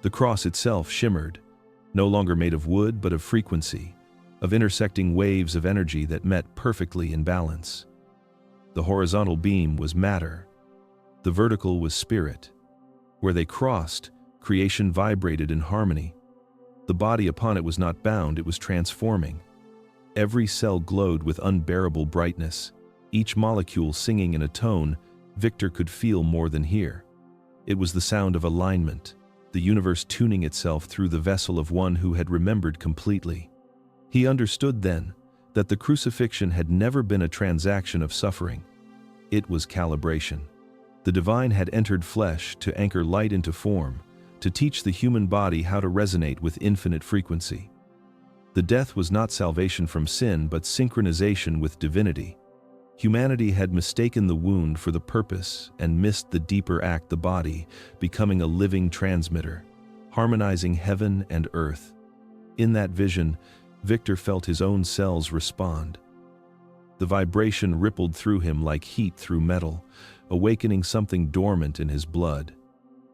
The cross itself shimmered, no longer made of wood but of frequency, of intersecting waves of energy that met perfectly in balance. The horizontal beam was matter. The vertical was spirit. Where they crossed, creation vibrated in harmony. The body upon it was not bound, it was transforming. Every cell glowed with unbearable brightness, each molecule singing in a tone Victor could feel more than hear. It was the sound of alignment, the universe tuning itself through the vessel of one who had remembered completely. He understood then that the crucifixion had never been a transaction of suffering. It was calibration. The divine had entered flesh to anchor light into form, to teach the human body how to resonate with infinite frequency. The death was not salvation from sin but synchronization with divinity. Humanity had mistaken the wound for the purpose and missed the deeper act, the body, becoming a living transmitter, harmonizing heaven and earth. In that vision, Victor felt his own cells respond. The vibration rippled through him like heat through metal, awakening something dormant in his blood.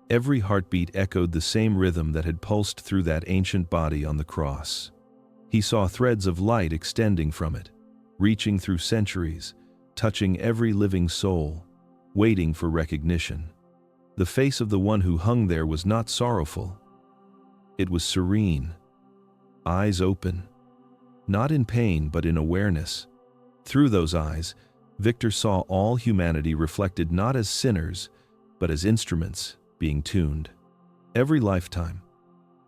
Every heartbeat echoed the same rhythm that had pulsed through that ancient body on the cross. He saw threads of light extending from it, reaching through centuries, touching every living soul, waiting for recognition. The face of the one who hung there was not sorrowful. It was serene, eyes open, not in pain but in awareness. Through those eyes, Victor saw all humanity reflected not as sinners, but as instruments being tuned. Every lifetime,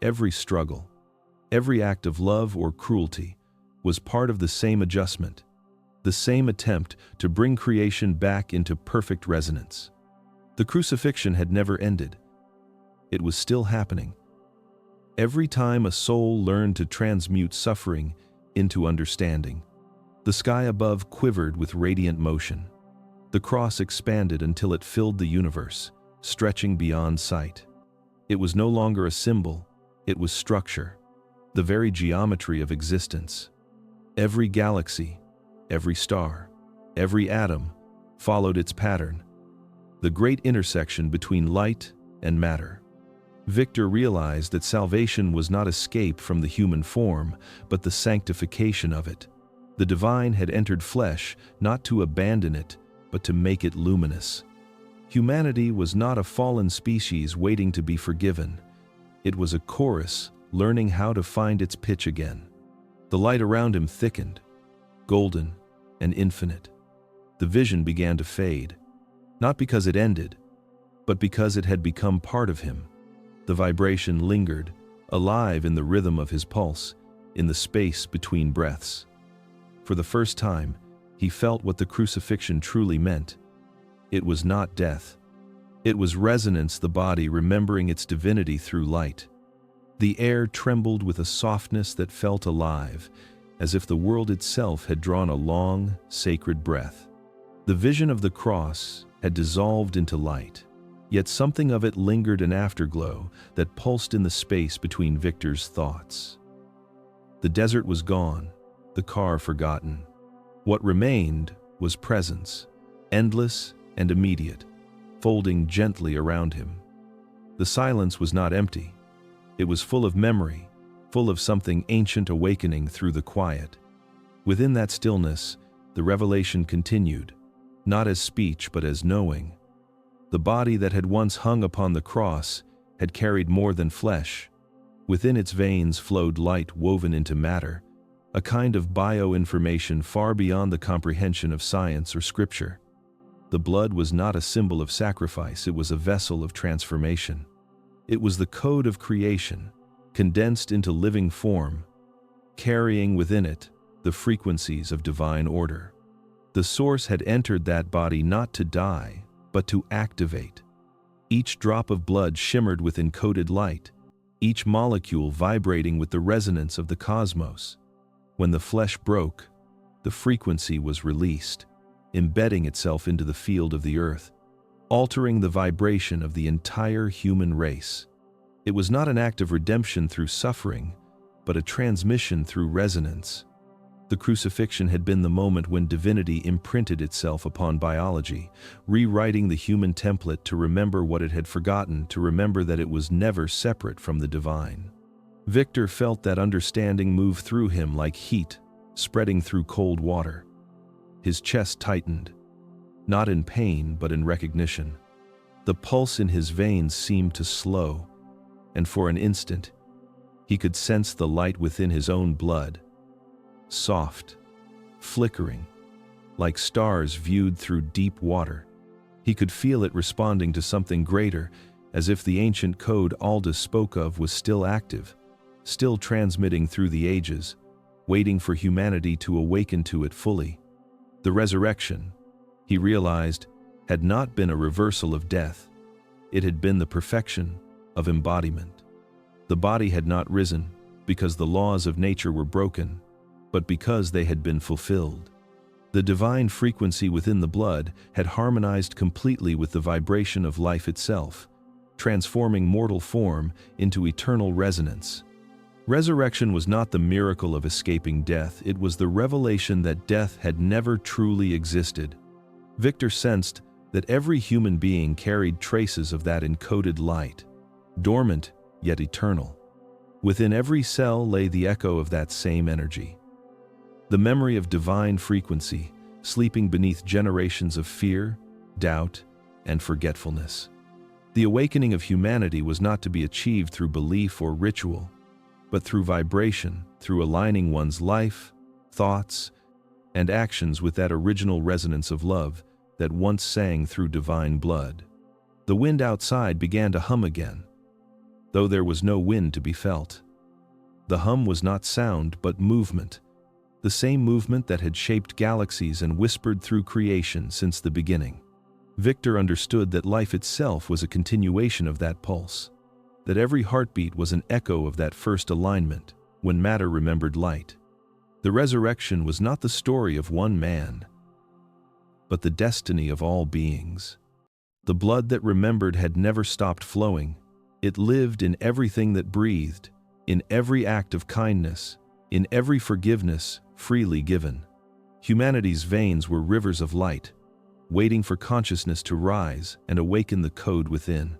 every struggle, every act of love or cruelty was part of the same adjustment, the same attempt to bring creation back into perfect resonance. The crucifixion had never ended. It was still happening. Every time a soul learned to transmute suffering into understanding, the sky above quivered with radiant motion. The cross expanded until it filled the universe, stretching beyond sight. It was no longer a symbol, it was structure, the very geometry of existence. Every galaxy, every star, every atom followed its pattern, the great intersection between light and matter. Victor realized that salvation was not escape from the human form, but the sanctification of it. The divine had entered flesh not to abandon it, but to make it luminous. Humanity was not a fallen species waiting to be forgiven. It was a chorus learning how to find its pitch again. The light around him thickened, golden and infinite. The vision began to fade, not because it ended, but because it had become part of him. The vibration lingered, alive in the rhythm of his pulse, in the space between breaths. For the first time, he felt what the crucifixion truly meant. It was not death. It was resonance, the body remembering its divinity through light. The air trembled with a softness that felt alive, as if the world itself had drawn a long, sacred breath. The vision of the cross had dissolved into light, yet something of it lingered, an afterglow that pulsed in the space between Victor's thoughts. The desert was gone, the car forgotten. What remained was presence, endless and immediate, folding gently around him. The silence was not empty. It was full of memory, full of something ancient awakening through the quiet. Within that stillness, the revelation continued, not as speech but as knowing. The body that had once hung upon the cross had carried more than flesh. Within its veins flowed light woven into matter, a kind of bioinformation far beyond the comprehension of science or scripture. The blood was not a symbol of sacrifice, it was a vessel of transformation. It was the code of creation, condensed into living form, carrying within it the frequencies of divine order. The source had entered that body not to die, but to activate. Each drop of blood shimmered with encoded light. each molecule vibrating with the resonance of the cosmos. When the flesh broke, the frequency was released, embedding itself into the field of the earth, altering the vibration of the entire human race. It was not an act of redemption through suffering, but a transmission through resonance. The crucifixion had been the moment when divinity imprinted itself upon biology, rewriting the human template to remember what it had forgotten, to remember that it was never separate from the divine. Victor felt that understanding move through him like heat, spreading through cold water. His chest tightened, not in pain but in recognition. The pulse in his veins seemed to slow, and for an instant, he could sense the light within his own blood. Soft, flickering, like stars viewed through deep water. He could feel it responding to something greater, as if the ancient code Aldous spoke of was still active, still transmitting through the ages, waiting for humanity to awaken to it fully. The resurrection, he realized, had not been a reversal of death. It had been the perfection of embodiment. The body had not risen because the laws of nature were broken, but because they had been fulfilled. The divine frequency within the blood had harmonized completely with the vibration of life itself, transforming mortal form into eternal resonance. Resurrection was not the miracle of escaping death, it was the revelation that death had never truly existed. Victor sensed that every human being carried traces of that encoded light, dormant yet eternal. Within every cell lay the echo of that same energy. The memory of divine frequency, sleeping beneath generations of fear, doubt, and forgetfulness. The awakening of humanity was not to be achieved through belief or ritual, but through vibration, through aligning one's life, thoughts, and actions with that original resonance of love that once sang through divine blood. The wind outside began to hum again, though there was no wind to be felt. The hum was not sound but movement, the same movement that had shaped galaxies and whispered through creation since the beginning. Victor understood that life itself was a continuation of that pulse, that every heartbeat was an echo of that first alignment when matter remembered light. The resurrection was not the story of one man, but the destiny of all beings. The blood that remembered had never stopped flowing. It lived in everything that breathed, in every act of kindness, in every forgiveness freely given. Humanity's veins were rivers of light, waiting for consciousness to rise and awaken the code within.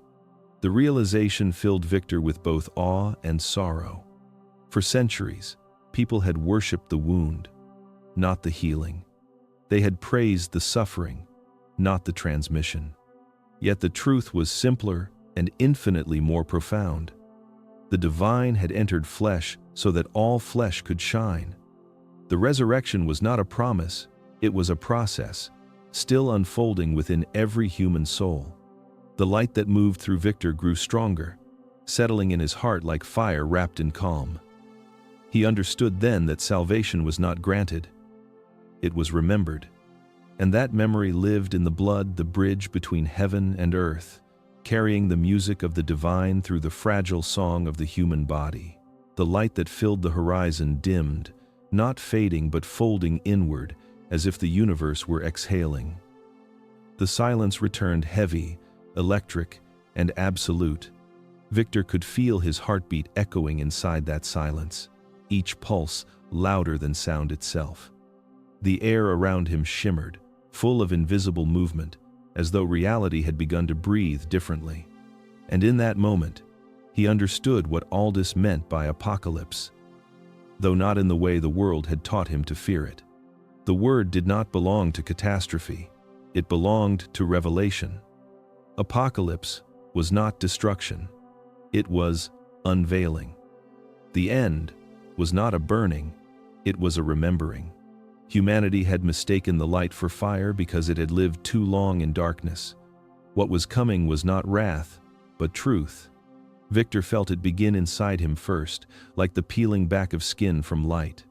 The realization filled Victor with both awe and sorrow. For centuries, people had worshipped the wound, not the healing. They had praised the suffering, not the transmission. Yet the truth was simpler and infinitely more profound. The divine had entered flesh so that all flesh could shine. The resurrection was not a promise, it was a process, still unfolding within every human soul. The light that moved through Victor grew stronger, settling in his heart like fire wrapped in calm. He understood then that salvation was not granted, it was remembered. And that memory lived in the blood, the bridge between heaven and earth, carrying the music of the divine through the fragile song of the human body. The light that filled the horizon dimmed, not fading but folding inward, as if the universe were exhaling. The silence returned heavy, electric, and absolute. Victor could feel his heartbeat echoing inside that silence, each pulse louder than sound itself. The air around him shimmered, full of invisible movement, as though reality had begun to breathe differently. And in that moment, he understood what Aldous meant by apocalypse, though not in the way the world had taught him to fear it. The word did not belong to catastrophe, it belonged to revelation. Apocalypse was not destruction, it was unveiling. The end was not a burning, it was a remembering. Humanity had mistaken the light for fire because it had lived too long in darkness. What was coming was not wrath, but truth. Victor felt it begin inside him first, like the peeling back of skin from light.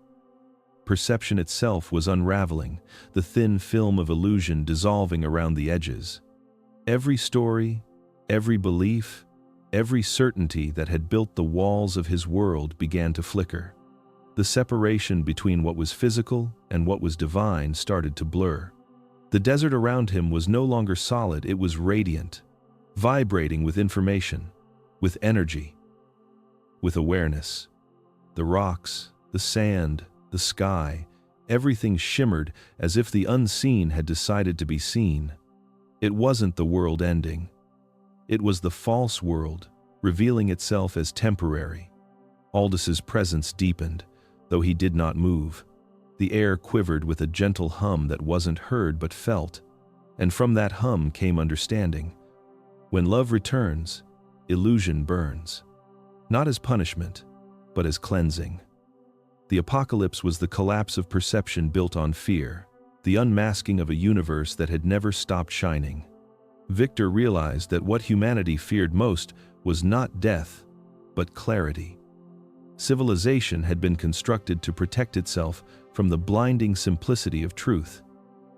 Perception itself was unraveling, the thin film of illusion dissolving around the edges. Every story, every belief, Every certainty that had built the walls of his world began to flicker. The separation between what was physical and what was divine started to blur. The desert around him was no longer solid, it was radiant, vibrating with information, with energy, with awareness. The rocks, the sand, the sky, everything shimmered as if the unseen had decided to be seen. It wasn't the world ending. It was the false world, revealing itself as temporary. Aldous' presence deepened, though he did not move. The air quivered with a gentle hum that wasn't heard but felt, and from that hum came understanding. When love returns, illusion burns. Not as punishment, but as cleansing. The apocalypse was the collapse of perception built on fear, the unmasking of a universe that had never stopped shining. Victor realized that what humanity feared most was not death, but clarity. Civilization had been constructed to protect itself from the blinding simplicity of truth.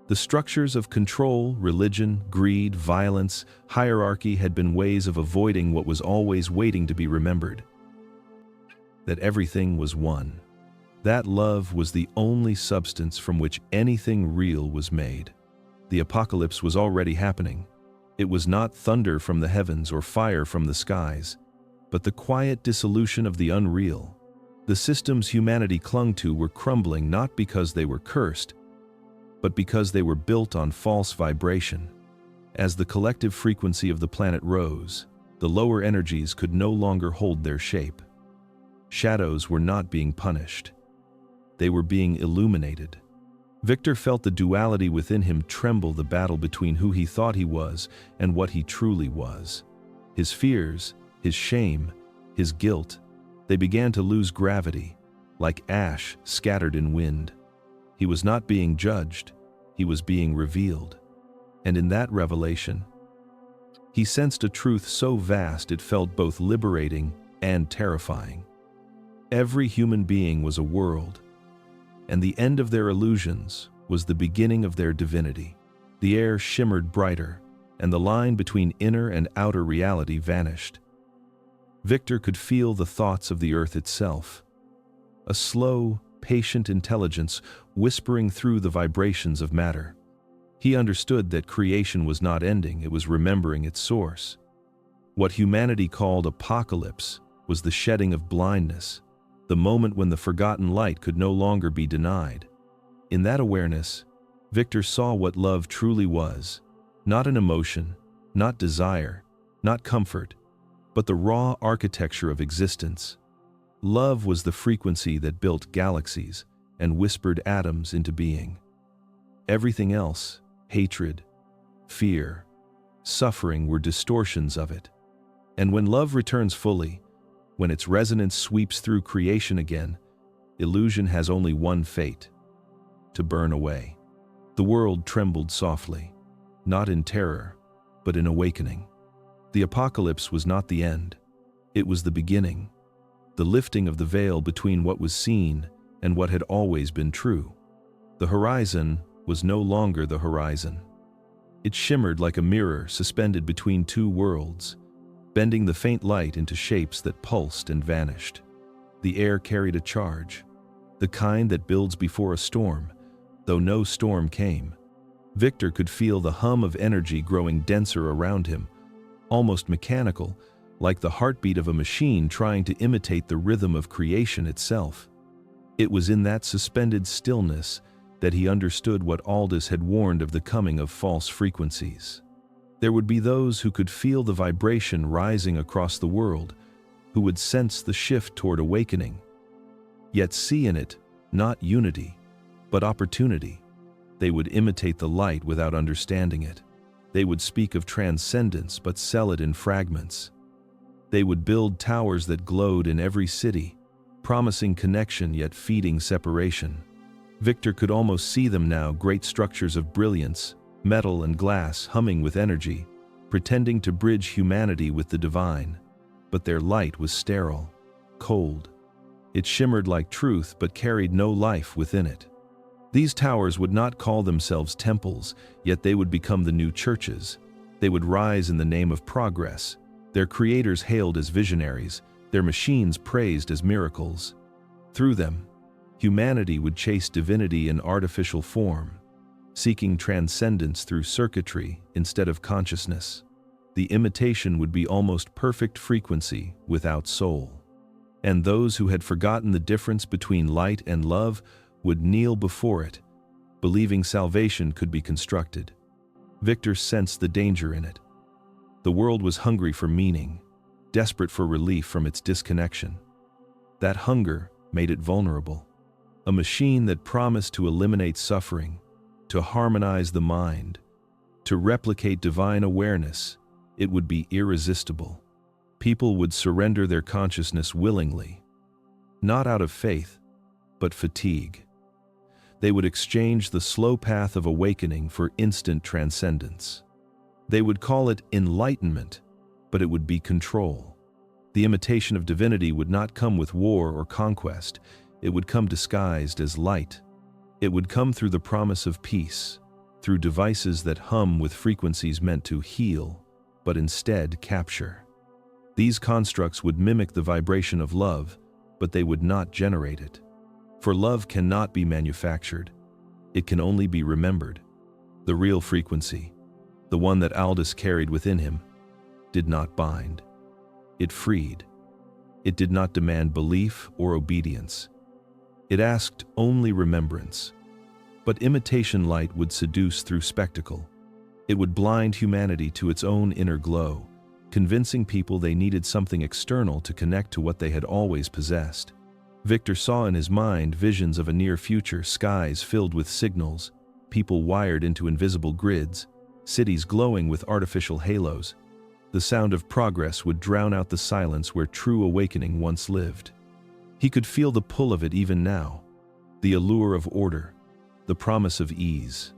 The structures of control, religion, greed, violence, hierarchy had been ways of avoiding what was always waiting to be remembered. That everything was one. That love was the only substance from which anything real was made. The apocalypse was already happening. It was not thunder from the heavens or fire from the skies, but the quiet dissolution of the unreal. The systems humanity clung to were crumbling not because they were cursed, but because they were built on false vibration. As the collective frequency of the planet rose, the lower energies could no longer hold their shape. Shadows were not being punished. They were being illuminated. Victor felt the duality within him tremble, the battle between who he thought he was and what he truly was. His fears, his shame, his guilt, they began to lose gravity, like ash scattered in wind. He was not being judged, he was being revealed. And in that revelation, he sensed a truth so vast it felt both liberating and terrifying. Every human being was a world, and the end of their illusions was the beginning of their divinity. The air shimmered brighter, and the line between inner and outer reality vanished. Victor could feel the thoughts of the earth itself, a slow, patient intelligence whispering through the vibrations of matter. He understood that creation was not ending, it was remembering its source. What humanity called apocalypse was the shedding of blindness, the moment when the forgotten light could no longer be denied. In that awareness, Victor saw what love truly was, not an emotion, not desire, not comfort, but the raw architecture of existence. Love was the frequency that built galaxies and whispered atoms into being. Everything else, hatred, fear, suffering, were distortions of it. And when love returns fully, when its resonance sweeps through creation again, illusion has only one fate: to burn away. The world trembled softly, not in terror, but in awakening. The apocalypse was not the end, it was the beginning, the lifting of the veil between what was seen and what had always been true. The horizon was no longer the horizon. It shimmered like a mirror suspended between two worlds, bending the faint light into shapes that pulsed and vanished. The air carried a charge, the kind that builds before a storm, though no storm came. Victor could feel the hum of energy growing denser around him, almost mechanical, like the heartbeat of a machine trying to imitate the rhythm of creation itself. It was in that suspended stillness that he understood what Aldous had warned of the coming of false frequencies. There would be those who could feel the vibration rising across the world, who would sense the shift toward awakening, yet see in it not unity, but opportunity. They would imitate the light without understanding it. They would speak of transcendence but sell it in fragments. They would build towers that glowed in every city, promising connection yet feeding separation. Victor could almost see them now, great structures of brilliance, metal and glass humming with energy, pretending to bridge humanity with the divine. But their light was sterile, cold. It shimmered like truth but carried no life within it. These towers would not call themselves temples, yet they would become the new churches. They would rise in the name of progress. Their creators hailed as visionaries, their machines praised as miracles. Through them, humanity would chase divinity in artificial form, seeking transcendence through circuitry instead of consciousness. The imitation would be almost perfect frequency without soul. And those who had forgotten the difference between light and love would kneel before it, believing salvation could be constructed. Victor sensed the danger in it. The world was hungry for meaning, desperate for relief from its disconnection. That hunger made it vulnerable. A machine that promised to eliminate suffering, to harmonize the mind, to replicate divine awareness, it would be irresistible. People would surrender their consciousness willingly, not out of faith, but fatigue. They would exchange the slow path of awakening for instant transcendence. They would call it enlightenment, but it would be control. The imitation of divinity would not come with war or conquest. It would come disguised as light. It would come through the promise of peace, through devices that hum with frequencies meant to heal, but instead capture. These constructs would mimic the vibration of love, but they would not generate it. For love cannot be manufactured. It can only be remembered. The real frequency, the one that Aldous carried within him, did not bind. It freed. It did not demand belief or obedience. It asked only remembrance. But imitation light would seduce through spectacle. It would blind humanity to its own inner glow, convincing people they needed something external to connect to what they had always possessed. Victor saw in his mind visions of a near future, skies filled with signals, people wired into invisible grids, cities glowing with artificial halos. The sound of progress would drown out the silence where true awakening once lived. He could feel the pull of it even now, the allure of order, the promise of ease.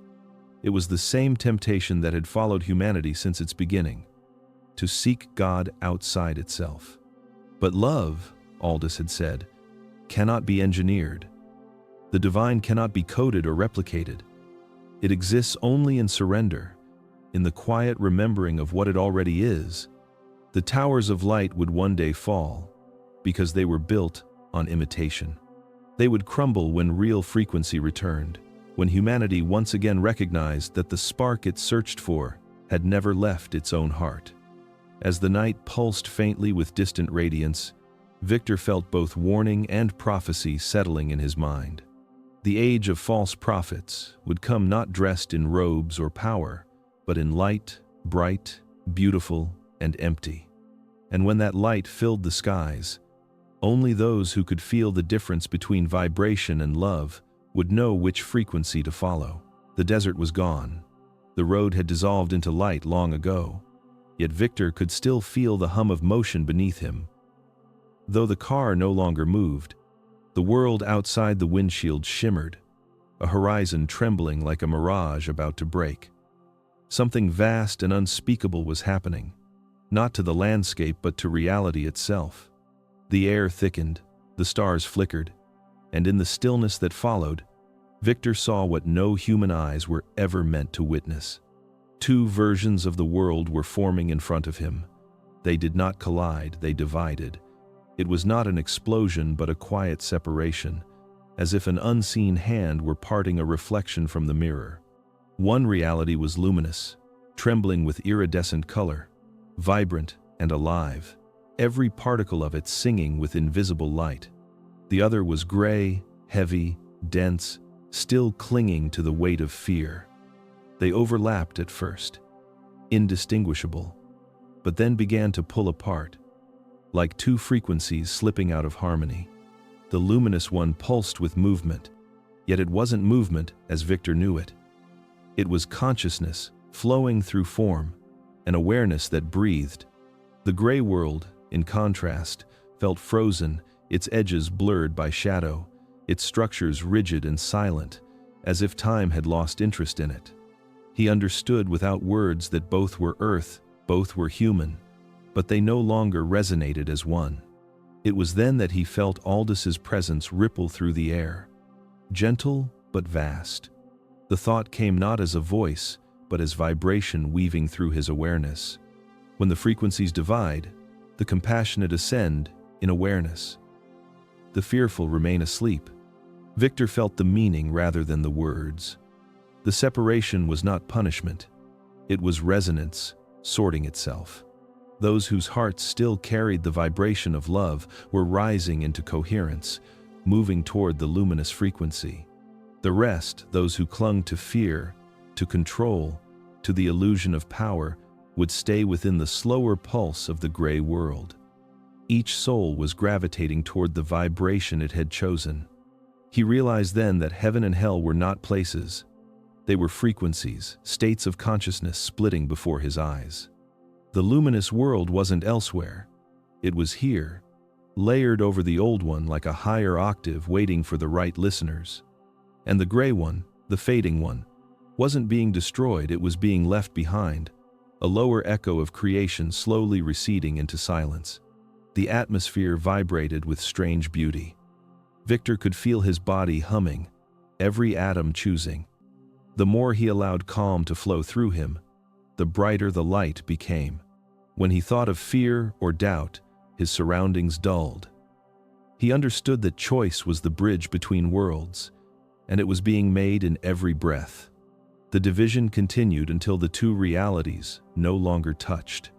It was the same temptation that had followed humanity since its beginning, to seek God outside itself. But love, Aldous had said, cannot be engineered. The divine cannot be coded or replicated. It exists only in surrender, in the quiet remembering of what it already is. The towers of light would one day fall, because they were built on imitation. They would crumble when real frequency returned, when humanity once again recognized that the spark it searched for had never left its own heart. As the night pulsed faintly with distant radiance, Victor felt both warning and prophecy settling in his mind. The age of false prophets would come not dressed in robes or power, but in light, bright, beautiful, and empty. And when that light filled the skies, only those who could feel the difference between vibration and love would know which frequency to follow. The desert was gone. The road had dissolved into light long ago, yet Victor could still feel the hum of motion beneath him. Though the car no longer moved, the world outside the windshield shimmered, a horizon trembling like a mirage about to break. Something vast and unspeakable was happening, not to the landscape but to reality itself. The air thickened, the stars flickered, and in the stillness that followed, Victor saw what no human eyes were ever meant to witness. Two versions of the world were forming in front of him. They did not collide, they divided. It was not an explosion but a quiet separation, as if an unseen hand were parting a reflection from the mirror. One reality was luminous, trembling with iridescent color, vibrant and alive, every particle of it singing with invisible light. The other was gray, heavy, dense, still clinging to the weight of fear. They overlapped at first, indistinguishable, but then began to pull apart, like two frequencies slipping out of harmony. The luminous one pulsed with movement, yet it wasn't movement as Victor knew it. It was consciousness flowing through form, an awareness that breathed. The gray world, in contrast, felt frozen, its edges blurred by shadow, its structures rigid and silent, as if time had lost interest in it. He understood without words that both were earth, both were human, but they no longer resonated as one. It was then that he felt Aldous's presence ripple through the air, gentle but vast. The thought came not as a voice, but as vibration weaving through his awareness. When the frequencies divide, the compassionate ascend in awareness. The fearful remain asleep. Victor felt the meaning rather than the words. The separation was not punishment. It was resonance, sorting itself. Those whose hearts still carried the vibration of love were rising into coherence, moving toward the luminous frequency. The rest, those who clung to fear, to control, to the illusion of power, would stay within the slower pulse of the gray world. Each soul was gravitating toward the vibration it had chosen. He realized then that heaven and hell were not places. They were frequencies, states of consciousness splitting before his eyes. The luminous world wasn't elsewhere. It was here, layered over the old one like a higher octave waiting for the right listeners. And the gray one, the fading one, wasn't being destroyed, it was being left behind, a lower echo of creation slowly receding into silence. The atmosphere vibrated with strange beauty. Victor could feel his body humming, every atom choosing. The more he allowed calm to flow through him, the brighter the light became. When he thought of fear or doubt, his surroundings dulled. He understood that choice was the bridge between worlds, and it was being made in every breath. The division continued until the two realities no longer touched.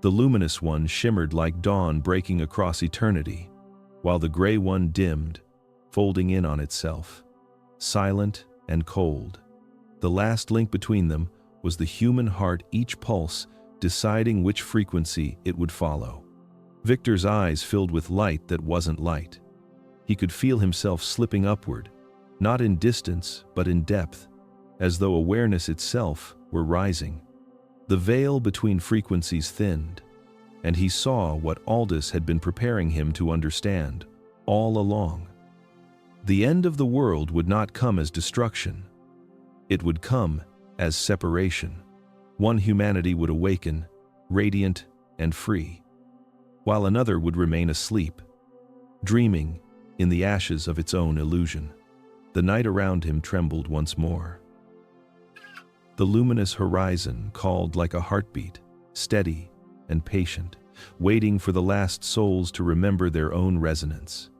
The luminous one shimmered like dawn breaking across eternity, while the gray one dimmed, folding in on itself, silent and cold. The last link between them was the human heart, each pulse deciding which frequency it would follow. Victor's eyes filled with light that wasn't light. He could feel himself slipping upward, not in distance but in depth, as though awareness itself were rising. The veil between frequencies thinned, and he saw what Aldous had been preparing him to understand all along. The end of the world would not come as destruction. It would come as separation. One humanity would awaken, radiant and free, while another would remain asleep, dreaming in the ashes of its own illusion. The night around him trembled once more. The luminous horizon called like a heartbeat, steady and patient, waiting for the last souls to remember their own resonance.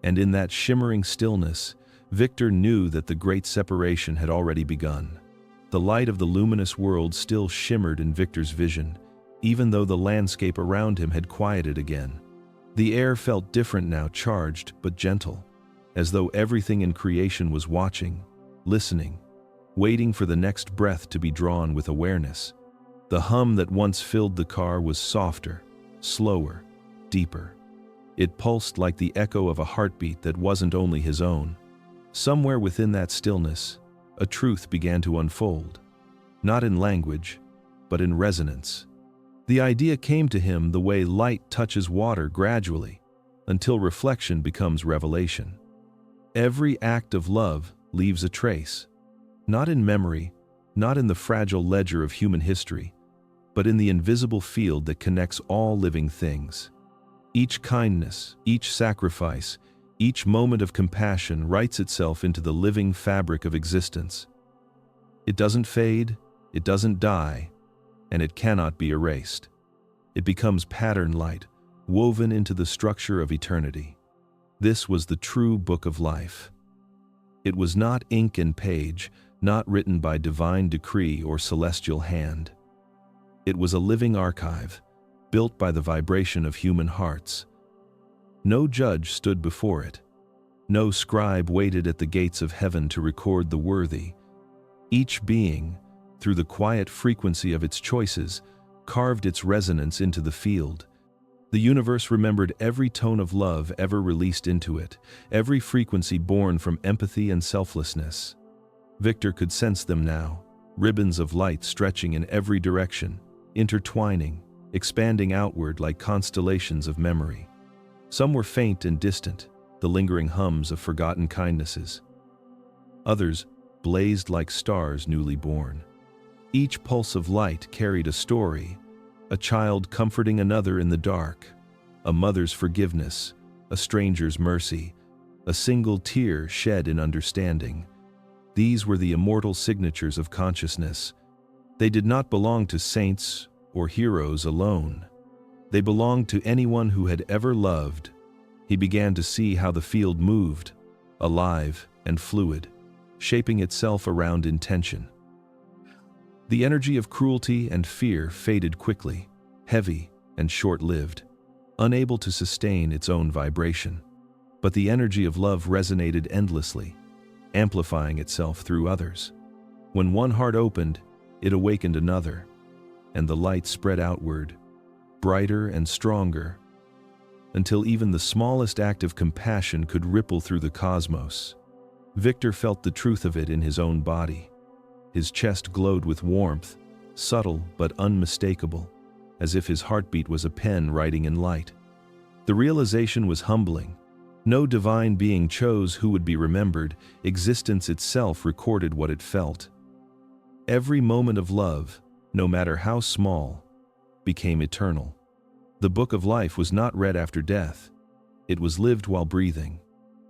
And in that shimmering stillness, Victor knew that the great separation had already begun. The light of the luminous world still shimmered in Victor's vision, even though the landscape around him had quieted again. The air felt different now, charged but gentle, as though everything in creation was watching, listening, waiting for the next breath to be drawn with awareness. The hum that once filled the car was softer, slower, deeper. It pulsed like the echo of a heartbeat that wasn't only his own. Somewhere within that stillness, a truth began to unfold, not in language, but in resonance. The idea came to him the way light touches water gradually, until reflection becomes revelation. Every act of love leaves a trace, not in memory, not in the fragile ledger of human history, but in the invisible field that connects all living things. Each kindness, each sacrifice, each moment of compassion writes itself into the living fabric of existence. It doesn't fade, it doesn't die, and it cannot be erased. It becomes pattern light, woven into the structure of eternity. This was the true book of life. It was not ink and page, not written by divine decree or celestial hand. It was a living archive, built by the vibration of human hearts. No judge stood before it. No scribe waited at the gates of heaven to record the worthy. Each being, through the quiet frequency of its choices, carved its resonance into the field. The universe remembered every tone of love ever released into it, every frequency born from empathy and selflessness. Victor could sense them now, ribbons of light stretching in every direction, intertwining, expanding outward like constellations of memory. Some were faint and distant, the lingering hums of forgotten kindnesses. Others blazed like stars newly born. Each pulse of light carried a story, a child comforting another in the dark, a mother's forgiveness, a stranger's mercy, a single tear shed in understanding. These were the immortal signatures of consciousness. They did not belong to saints or heroes alone. They belonged to anyone who had ever loved. He began to see how the field moved, alive and fluid, shaping itself around intention. The energy of cruelty and fear faded quickly, heavy and short-lived, unable to sustain its own vibration. But the energy of love resonated endlessly, amplifying itself through others. When one heart opened, it awakened another, and the light spread outward, brighter and stronger, until even the smallest act of compassion could ripple through the cosmos. Victor felt the truth of it in his own body. His chest glowed with warmth, subtle but unmistakable, as if his heartbeat was a pen writing in light. The realization was humbling. No divine being chose who would be remembered. Existence itself recorded what it felt. Every moment of love, no matter how small, became eternal. The book of life was not read after death. It was lived while breathing.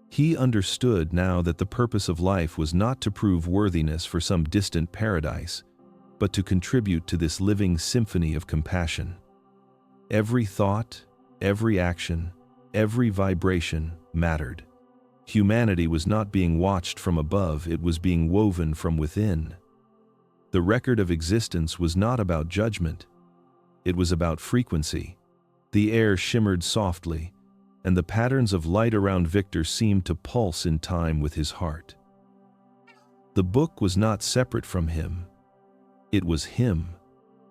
He understood now that the purpose of life was not to prove worthiness for some distant paradise, but to contribute to this living symphony of compassion. Every thought, every action, every vibration mattered. Humanity was not being watched from above, it was being woven from within. The record of existence was not about judgment, it was about frequency. The air shimmered softly, and the patterns of light around Victor seemed to pulse in time with his heart. The book was not separate from him. It was him.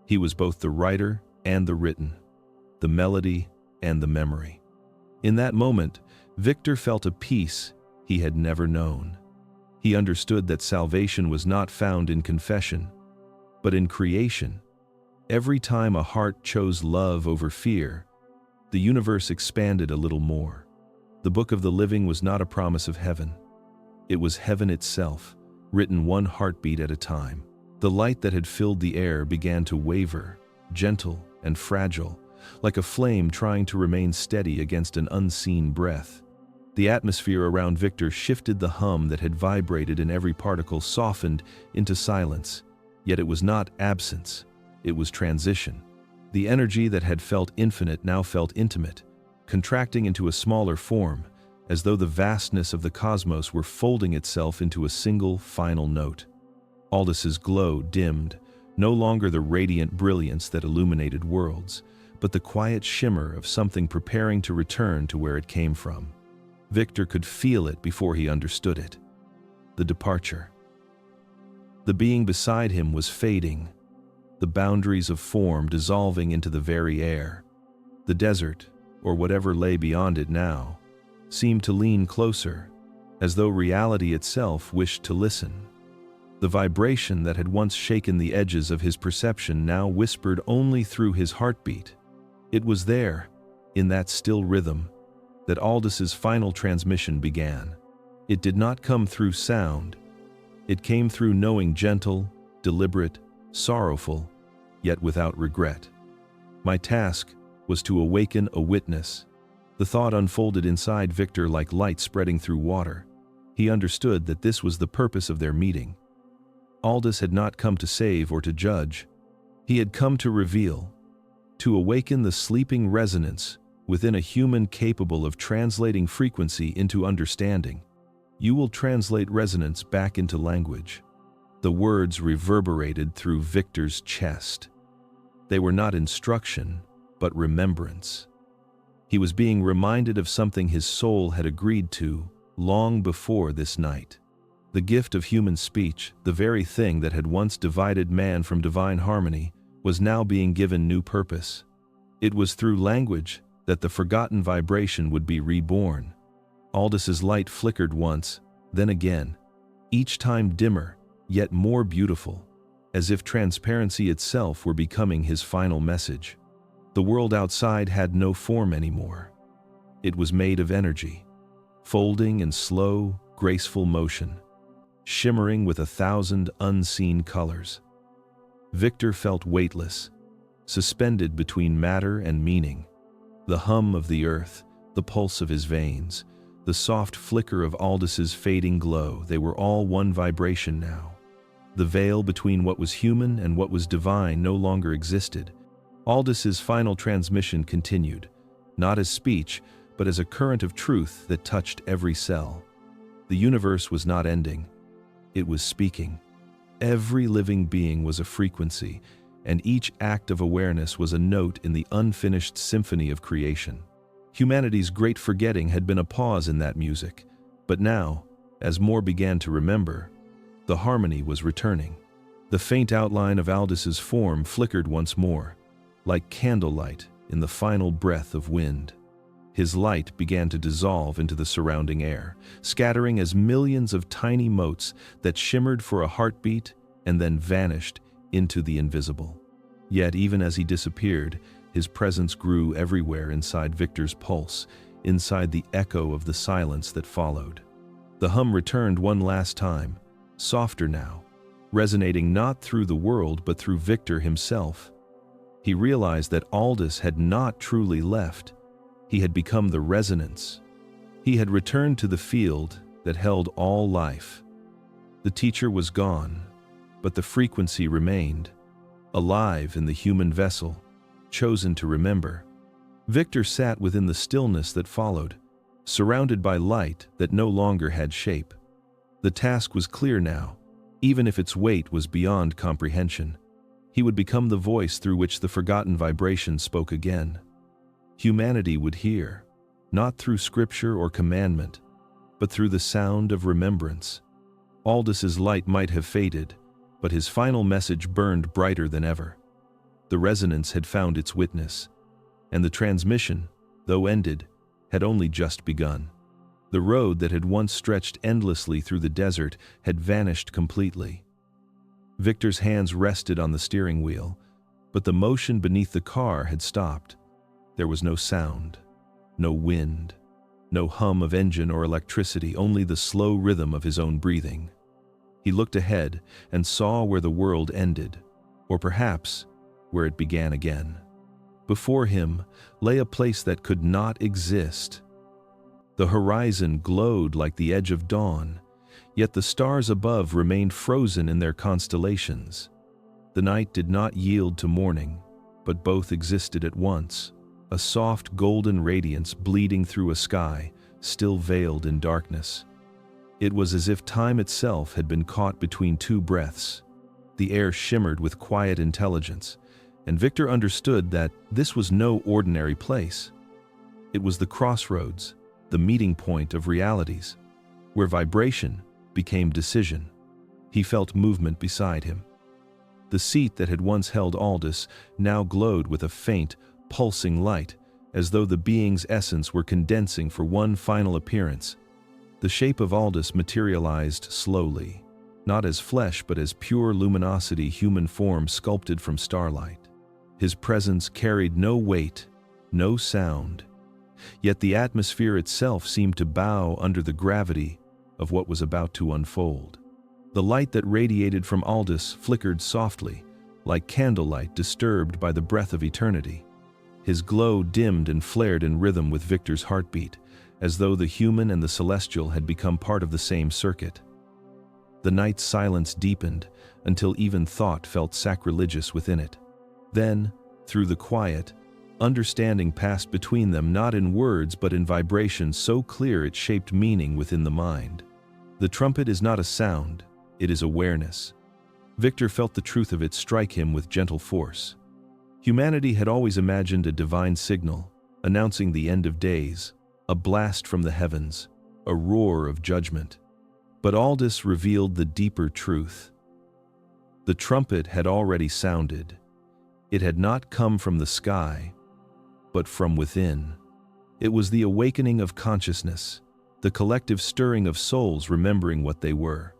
He was both the writer and the written, the melody and the memory. In that moment, Victor felt a peace he had never known. He understood that salvation was not found in confession, but in creation. Every time a heart chose love over fear, the universe expanded a little more. The book of the living was not a promise of heaven. It was heaven itself, written one heartbeat at a time. The light that had filled the air began to waver, gentle and fragile, like a flame trying to remain steady against an unseen breath. The atmosphere around Victor shifted, the hum that had vibrated in every particle softened into silence, yet it was not absence, it was transition. The energy that had felt infinite now felt intimate, contracting into a smaller form, as though the vastness of the cosmos were folding itself into a single, final note. Aldous' glow dimmed, no longer the radiant brilliance that illuminated worlds, but the quiet shimmer of something preparing to return to where it came from. Victor could feel it before he understood it. The departure. The being beside him was fading, the boundaries of form dissolving into the very air. The desert, or whatever lay beyond it now, seemed to lean closer, as though reality itself wished to listen. The vibration that had once shaken the edges of his perception now whispered only through his heartbeat. It was there, in that still rhythm, that Aldous' final transmission began. It did not come through sound. It came through knowing, gentle, deliberate, sorrowful, yet without regret. My task was to awaken a witness. The thought unfolded inside Victor like light spreading through water. He understood that this was the purpose of their meeting. Aldous had not come to save or to judge. He had come to reveal, to awaken the sleeping resonance within a human capable of translating frequency into understanding. You will translate resonance back into language. The words reverberated through Victor's chest. They were not instruction, but remembrance. He was being reminded of something his soul had agreed to long before this night. The gift of human speech, the very thing that had once divided man from divine harmony, was now being given new purpose. It was through language that the forgotten vibration would be reborn. Aldous' light flickered once, then again, each time dimmer, yet more beautiful, as if transparency itself were becoming his final message. The world outside had no form anymore. It was made of energy, folding in slow, graceful motion, shimmering with 1,000 unseen colors. Victor felt weightless, suspended between matter and meaning. The hum of the earth, the pulse of his veins, the soft flicker of Aldous' fading glow, they were all one vibration now. The veil between what was human and what was divine no longer existed. Aldous' final transmission continued, not as speech, but as a current of truth that touched every cell. The universe was not ending. It was speaking. Every living being was a frequency, and each act of awareness was a note in the unfinished symphony of creation. Humanity's great forgetting had been a pause in that music, but now, as more began to remember, the harmony was returning. The faint outline of Aldous' form flickered once more, like candlelight in the final breath of wind. His light began to dissolve into the surrounding air, scattering as millions of tiny motes that shimmered for a heartbeat and then vanished into the invisible. Yet even as he disappeared, his presence grew everywhere inside Victor's pulse, inside the echo of the silence that followed. The hum returned one last time, softer now, resonating not through the world but through Victor himself. He realized that Aldous had not truly left. He had become the resonance. He had returned to the field that held all life. The teacher was gone, but the frequency remained, alive in the human vessel, chosen to remember. Victor sat within the stillness that followed, surrounded by light that no longer had shape. The task was clear now, even if its weight was beyond comprehension. He would become the voice through which the forgotten vibration spoke again. Humanity would hear, not through scripture or commandment, but through the sound of remembrance. Aldous' light might have faded, but his final message burned brighter than ever. The resonance had found its witness, and the transmission, though ended, had only just begun. The road that had once stretched endlessly through the desert had vanished completely. Victor's hands rested on the steering wheel, but the motion beneath the car had stopped. There was no sound, no wind, no hum of engine or electricity, only the slow rhythm of his own breathing. He looked ahead and saw where the world ended, or perhaps where it began again. Before him lay a place that could not exist. The horizon glowed like the edge of dawn, yet the stars above remained frozen in their constellations. The night did not yield to morning, but both existed at once, a soft golden radiance bleeding through a sky still veiled in darkness. It was as if time itself had been caught between two breaths. The air shimmered with quiet intelligence, and Victor understood that this was no ordinary place. It was the crossroads, the meeting point of realities, where vibration became decision. He felt movement beside him. The seat that had once held Aldous now glowed with a faint, pulsing light, as though the being's essence were condensing for one final appearance. The shape of Aldous materialized slowly, not as flesh but as pure luminosity, human form sculpted from starlight. His presence carried no weight, no sound, yet the atmosphere itself seemed to bow under the gravity of what was about to unfold. The light that radiated from Aldous flickered softly, like candlelight disturbed by the breath of eternity. His glow dimmed and flared in rhythm with Victor's heartbeat, as though the human and the celestial had become part of the same circuit. The night's silence deepened until even thought felt sacrilegious within it. Then, through the quiet, understanding passed between them, not in words but in vibration so clear it shaped meaning within the mind. The trumpet is not a sound, it is awareness. Victor felt the truth of it strike him with gentle force. Humanity had always imagined a divine signal, announcing the end of days, a blast from the heavens, a roar of judgment. But Aldous revealed the deeper truth. The trumpet had already sounded. It had not come from the sky, but from within. It was the awakening of consciousness, the collective stirring of souls remembering what they were.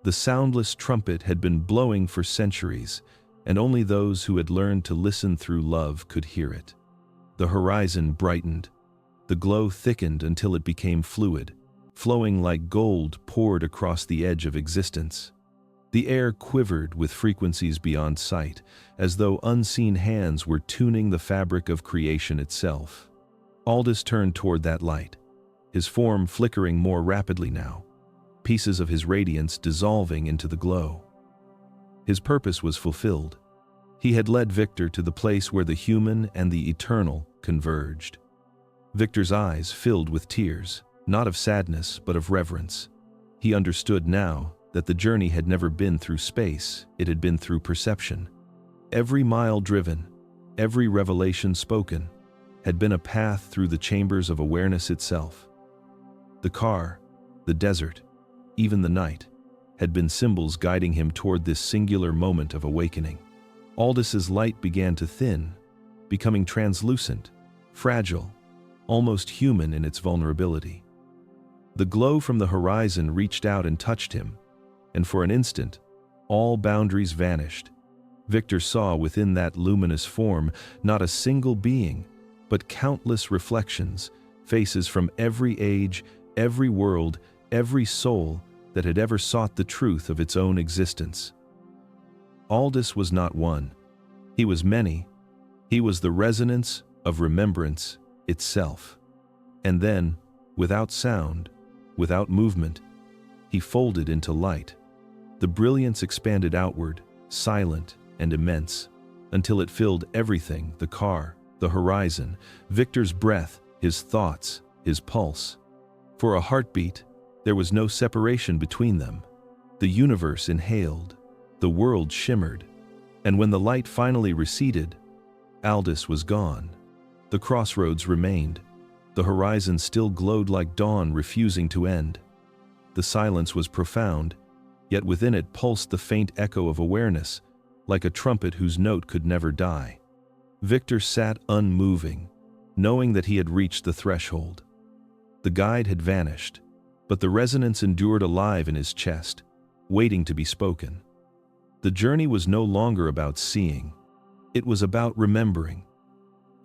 The soundless trumpet had been blowing for centuries, and only those who had learned to listen through love could hear it. The horizon brightened. The glow thickened until it became fluid, flowing like gold poured across the edge of existence. The air quivered with frequencies beyond sight, as though unseen hands were tuning the fabric of creation itself. Aldous turned toward that light, his form flickering more rapidly now, pieces of his radiance dissolving into the glow. His purpose was fulfilled. He had led Victor to the place where the human and the eternal converged. Victor's eyes filled with tears, not of sadness but of reverence. He understood now that the journey had never been through space, it had been through perception. Every mile driven, every revelation spoken, had been a path through the chambers of awareness itself. The car, the desert, even the night, had been symbols guiding him toward this singular moment of awakening. Aldous' light began to thin, becoming translucent, fragile, almost human in its vulnerability. The glow from the horizon reached out and touched him, and for an instant, all boundaries vanished. Victor saw within that luminous form not a single being, but countless reflections, faces from every age, every world, every soul that had ever sought the truth of its own existence. Aldous was not one. He was many. He was the resonance of remembrance itself. And then, without sound, without movement, he folded into light. The brilliance expanded outward, silent and immense, until it filled everything: the car, the horizon, Victor's breath, his thoughts, his pulse. For a heartbeat, there was no separation between them. The universe inhaled, the world shimmered, and when the light finally receded, Aldous was gone. The crossroads remained. The horizon still glowed like dawn refusing to end. The silence was profound, yet within it pulsed the faint echo of awareness, like a trumpet whose note could never die. Victor sat unmoving, knowing that he had reached the threshold. The guide had vanished, but the resonance endured alive in his chest, waiting to be spoken. The journey was no longer about seeing. It was about remembering.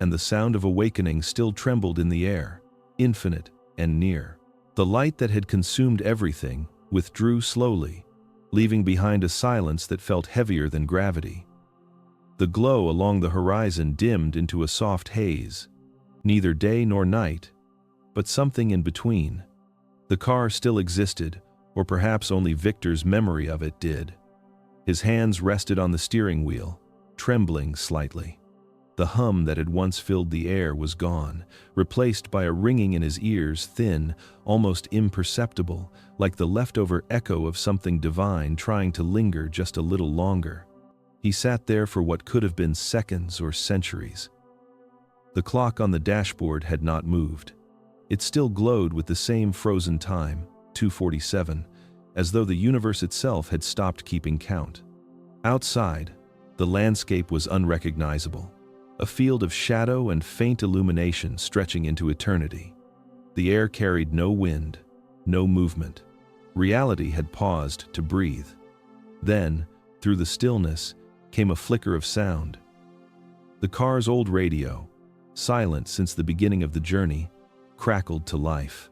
And the sound of awakening still trembled in the air, infinite and near. The light that had consumed everything withdrew slowly, leaving behind a silence that felt heavier than gravity. The glow along the horizon dimmed into a soft haze, neither day nor night, but something in between. The car still existed, or perhaps only Victor's memory of it did. His hands rested on the steering wheel, trembling slightly. The hum that had once filled the air was gone, replaced by a ringing in his ears, thin, almost imperceptible, like the leftover echo of something divine trying to linger just a little longer. He sat there for what could have been seconds or centuries. The clock on the dashboard had not moved. It still glowed with the same frozen time, 2:47, as though the universe itself had stopped keeping count. Outside, the landscape was unrecognizable, a field of shadow and faint illumination stretching into eternity. The air carried no wind, no movement. Reality had paused to breathe. Then, through the stillness, came a flicker of sound. The car's old radio, silent since the beginning of the journey, crackled to life.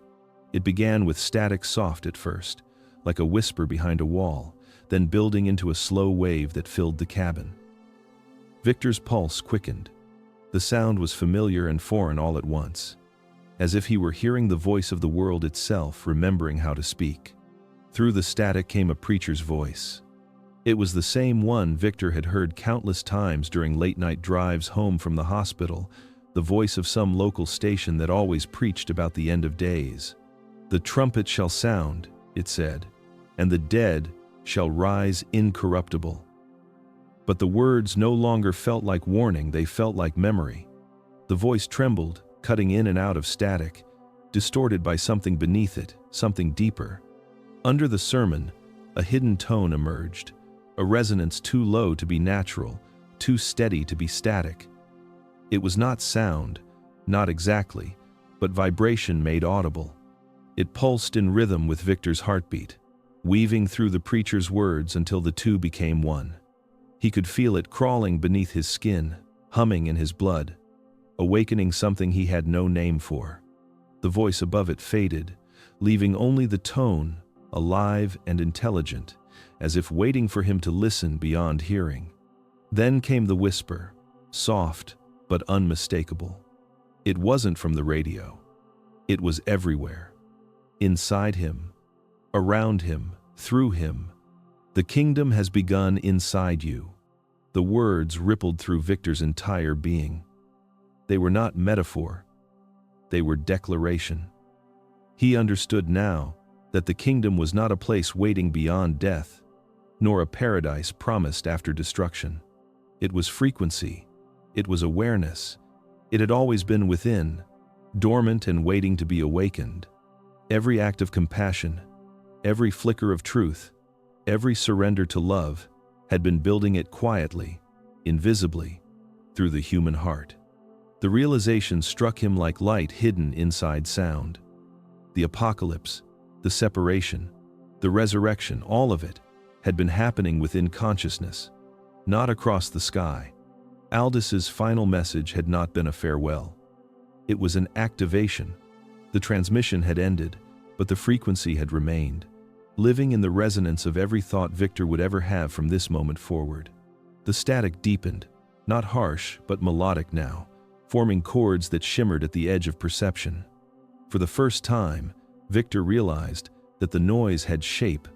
It began with static, soft at first, like a whisper behind a wall, then building into a slow wave that filled the cabin. Victor's pulse quickened. The sound was familiar and foreign all at once, as if he were hearing the voice of the world itself, remembering how to speak. Through the static came a preacher's voice. It was the same one Victor had heard countless times during late-night drives home from the hospital, the voice of some local station that always preached about the end of days. "The trumpet shall sound," it said, "and the dead shall rise incorruptible." But the words no longer felt like warning, they felt like memory. The voice trembled, cutting in and out of static, distorted by something beneath it, something deeper. Under the sermon, a hidden tone emerged, a resonance too low to be natural, too steady to be static. It was not sound, not exactly, but vibration made audible. It pulsed in rhythm with Victor's heartbeat, weaving through the preacher's words until the two became one. He could feel it crawling beneath his skin, humming in his blood, awakening something he had no name for. The voice above it faded, leaving only the tone, alive and intelligent, as if waiting for him to listen beyond hearing. Then came the whisper, soft but unmistakable. It wasn't from the radio. It was everywhere. Inside him, around him, through him. "The kingdom has begun inside you." The The words rippled through Victor's entire being. They were not metaphor. They were declaration. He understood now that the kingdom was not a place waiting beyond death, nor a paradise promised after destruction. It was frequency. It was awareness. It had always been within, dormant and waiting to be awakened. Every act of compassion, every flicker of truth, every surrender to love had been building it quietly, invisibly, through the human heart. The realization struck him like light hidden inside sound. The apocalypse, the separation, the resurrection, all of it had been happening within consciousness, not across the sky. Aldis's final message had not been a farewell. It was an activation. The transmission had ended, but the frequency had remained, living in the resonance of every thought Victor would ever have from this moment forward. The static deepened, not harsh but melodic now, forming chords that shimmered at the edge of perception. For the first time, Victor realized that the noise had shape.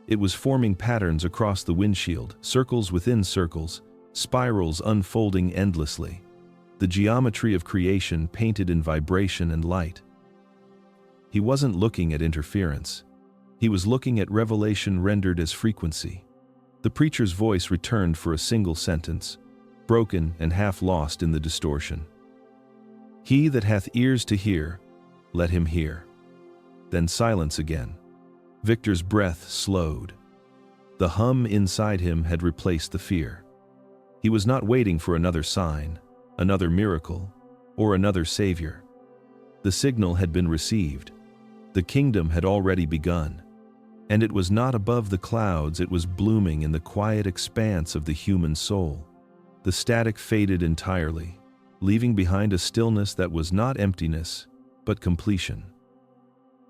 It was forming patterns across the windshield, circles within circles, spirals unfolding endlessly. The geometry of creation painted in vibration and light. He wasn't looking at interference. He was looking at revelation rendered as frequency. The preacher's voice returned for a single sentence, broken and half lost in the distortion. "He that hath ears to hear, let him hear." Then silence again. Victor's breath slowed. The hum inside him had replaced the fear. He was not waiting for another sign, another miracle, or another savior. The signal had been received. The kingdom had already begun. And it was not above the clouds, it was blooming in the quiet expanse of the human soul. The static faded entirely, leaving behind a stillness that was not emptiness, but completion.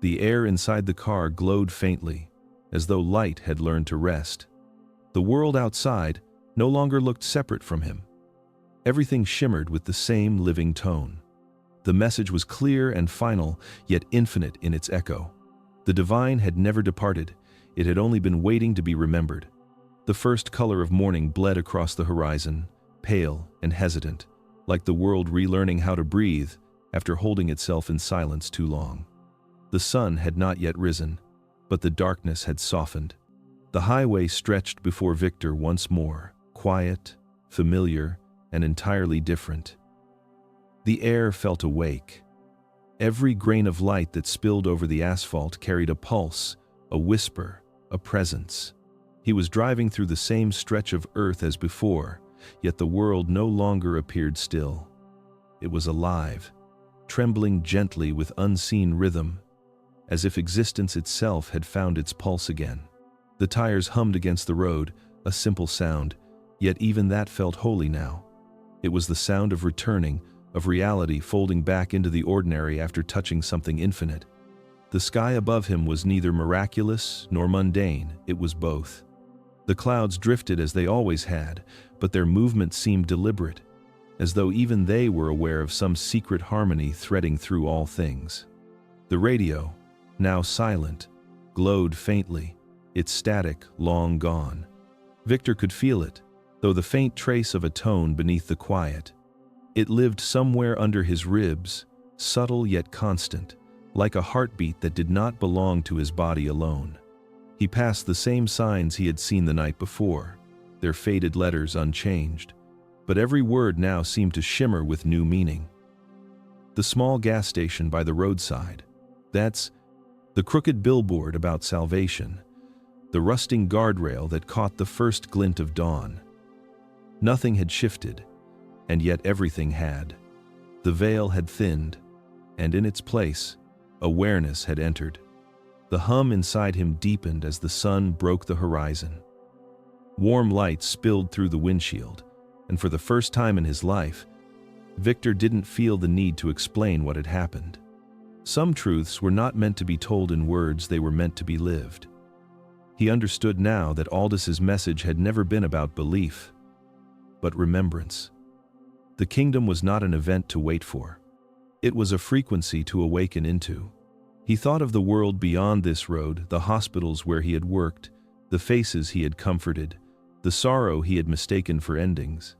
The air inside the car glowed faintly, as though light had learned to rest. The world outside no longer looked separate from him. Everything shimmered with the same living tone. The message was clear and final, yet infinite in its echo. The divine had never departed, it had only been waiting to be remembered. The first color of morning bled across the horizon, pale and hesitant, like the world relearning how to breathe after holding itself in silence too long. The sun had not yet risen, but the darkness had softened. The highway stretched before Victor once more, quiet, familiar, and entirely different. The air felt awake. Every grain of light that spilled over the asphalt carried a pulse, a whisper, a presence. He was driving through the same stretch of earth as before, yet the world no longer appeared still. It was alive, trembling gently with unseen rhythm, as if existence itself had found its pulse again. The tires hummed against the road, a simple sound, yet even that felt holy now. It was the sound of returning, of reality folding back into the ordinary after touching something infinite. The sky above him was neither miraculous nor mundane, it was both. The clouds drifted as they always had, but their movement seemed deliberate, as though even they were aware of some secret harmony threading through all things. The radio, now silent, glowed faintly, its static long gone. Victor could feel it, though the faint trace of a tone beneath the quiet. It lived somewhere under his ribs, subtle yet constant, like a heartbeat that did not belong to his body alone. He passed the same signs he had seen the night before, their faded letters unchanged, but every word now seemed to shimmer with new meaning. The small gas station by the roadside, that's the crooked billboard about salvation, the rusting guardrail that caught the first glint of dawn. Nothing had shifted, and yet everything had. The veil had thinned, and in its place, awareness had entered. The hum inside him deepened as the sun broke the horizon. Warm light spilled through the windshield, and for the first time in his life, Victor didn't feel the need to explain what had happened. Some truths were not meant to be told in words, they were meant to be lived. He understood now that Aldis's message had never been about belief, but remembrance. The kingdom was not an event to wait for. It was a frequency to awaken into. He thought of the world beyond this road, the hospitals where he had worked, the faces he had comforted, the sorrow he had mistaken for endings.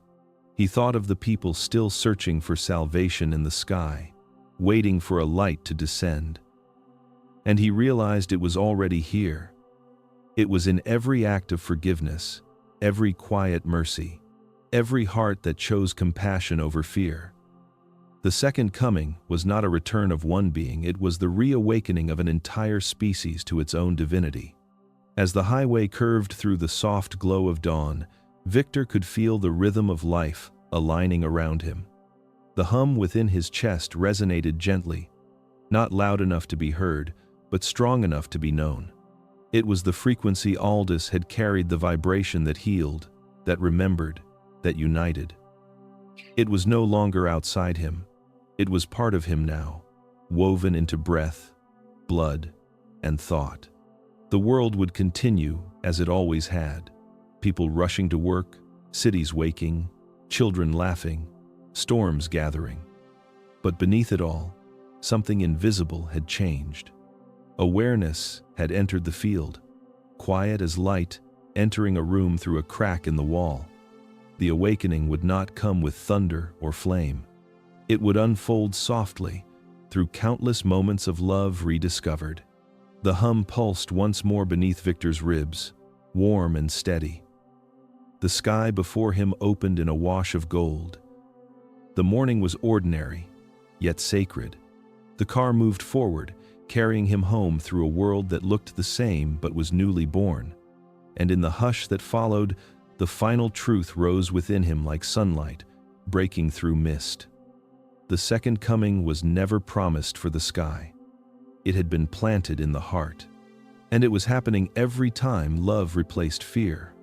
He thought of the people still searching for salvation in the sky, waiting for a light to descend. And he realized it was already here. It was in every act of forgiveness, every quiet mercy, every heart that chose compassion over fear. The second coming was not a return of one being, it was the reawakening of an entire species to its own divinity. As the highway curved through the soft glow of dawn, Victor could feel the rhythm of life aligning around him. The hum within his chest resonated gently, not loud enough to be heard, but strong enough to be known. It was the frequency Aldous had carried, the vibration that healed, that remembered, that united. It was no longer outside him. It was part of him now, woven into breath, blood, and thought. The world would continue as it always had. People rushing to work, cities waking, children laughing, storms gathering. But beneath it all, something invisible had changed. Awareness had entered the field, quiet as light entering a room through a crack in the wall. The awakening would not come with thunder or flame. It would unfold softly, through countless moments of love rediscovered. The hum pulsed once more beneath Victor's ribs, warm and steady. The sky before him opened in a wash of gold. The morning was ordinary, yet sacred. The car moved forward, carrying him home through a world that looked the same but was newly born. And in the hush that followed, the final truth rose within him like sunlight, breaking through mist. The second coming was never promised for the sky. It had been planted in the heart. And it was happening every time love replaced fear.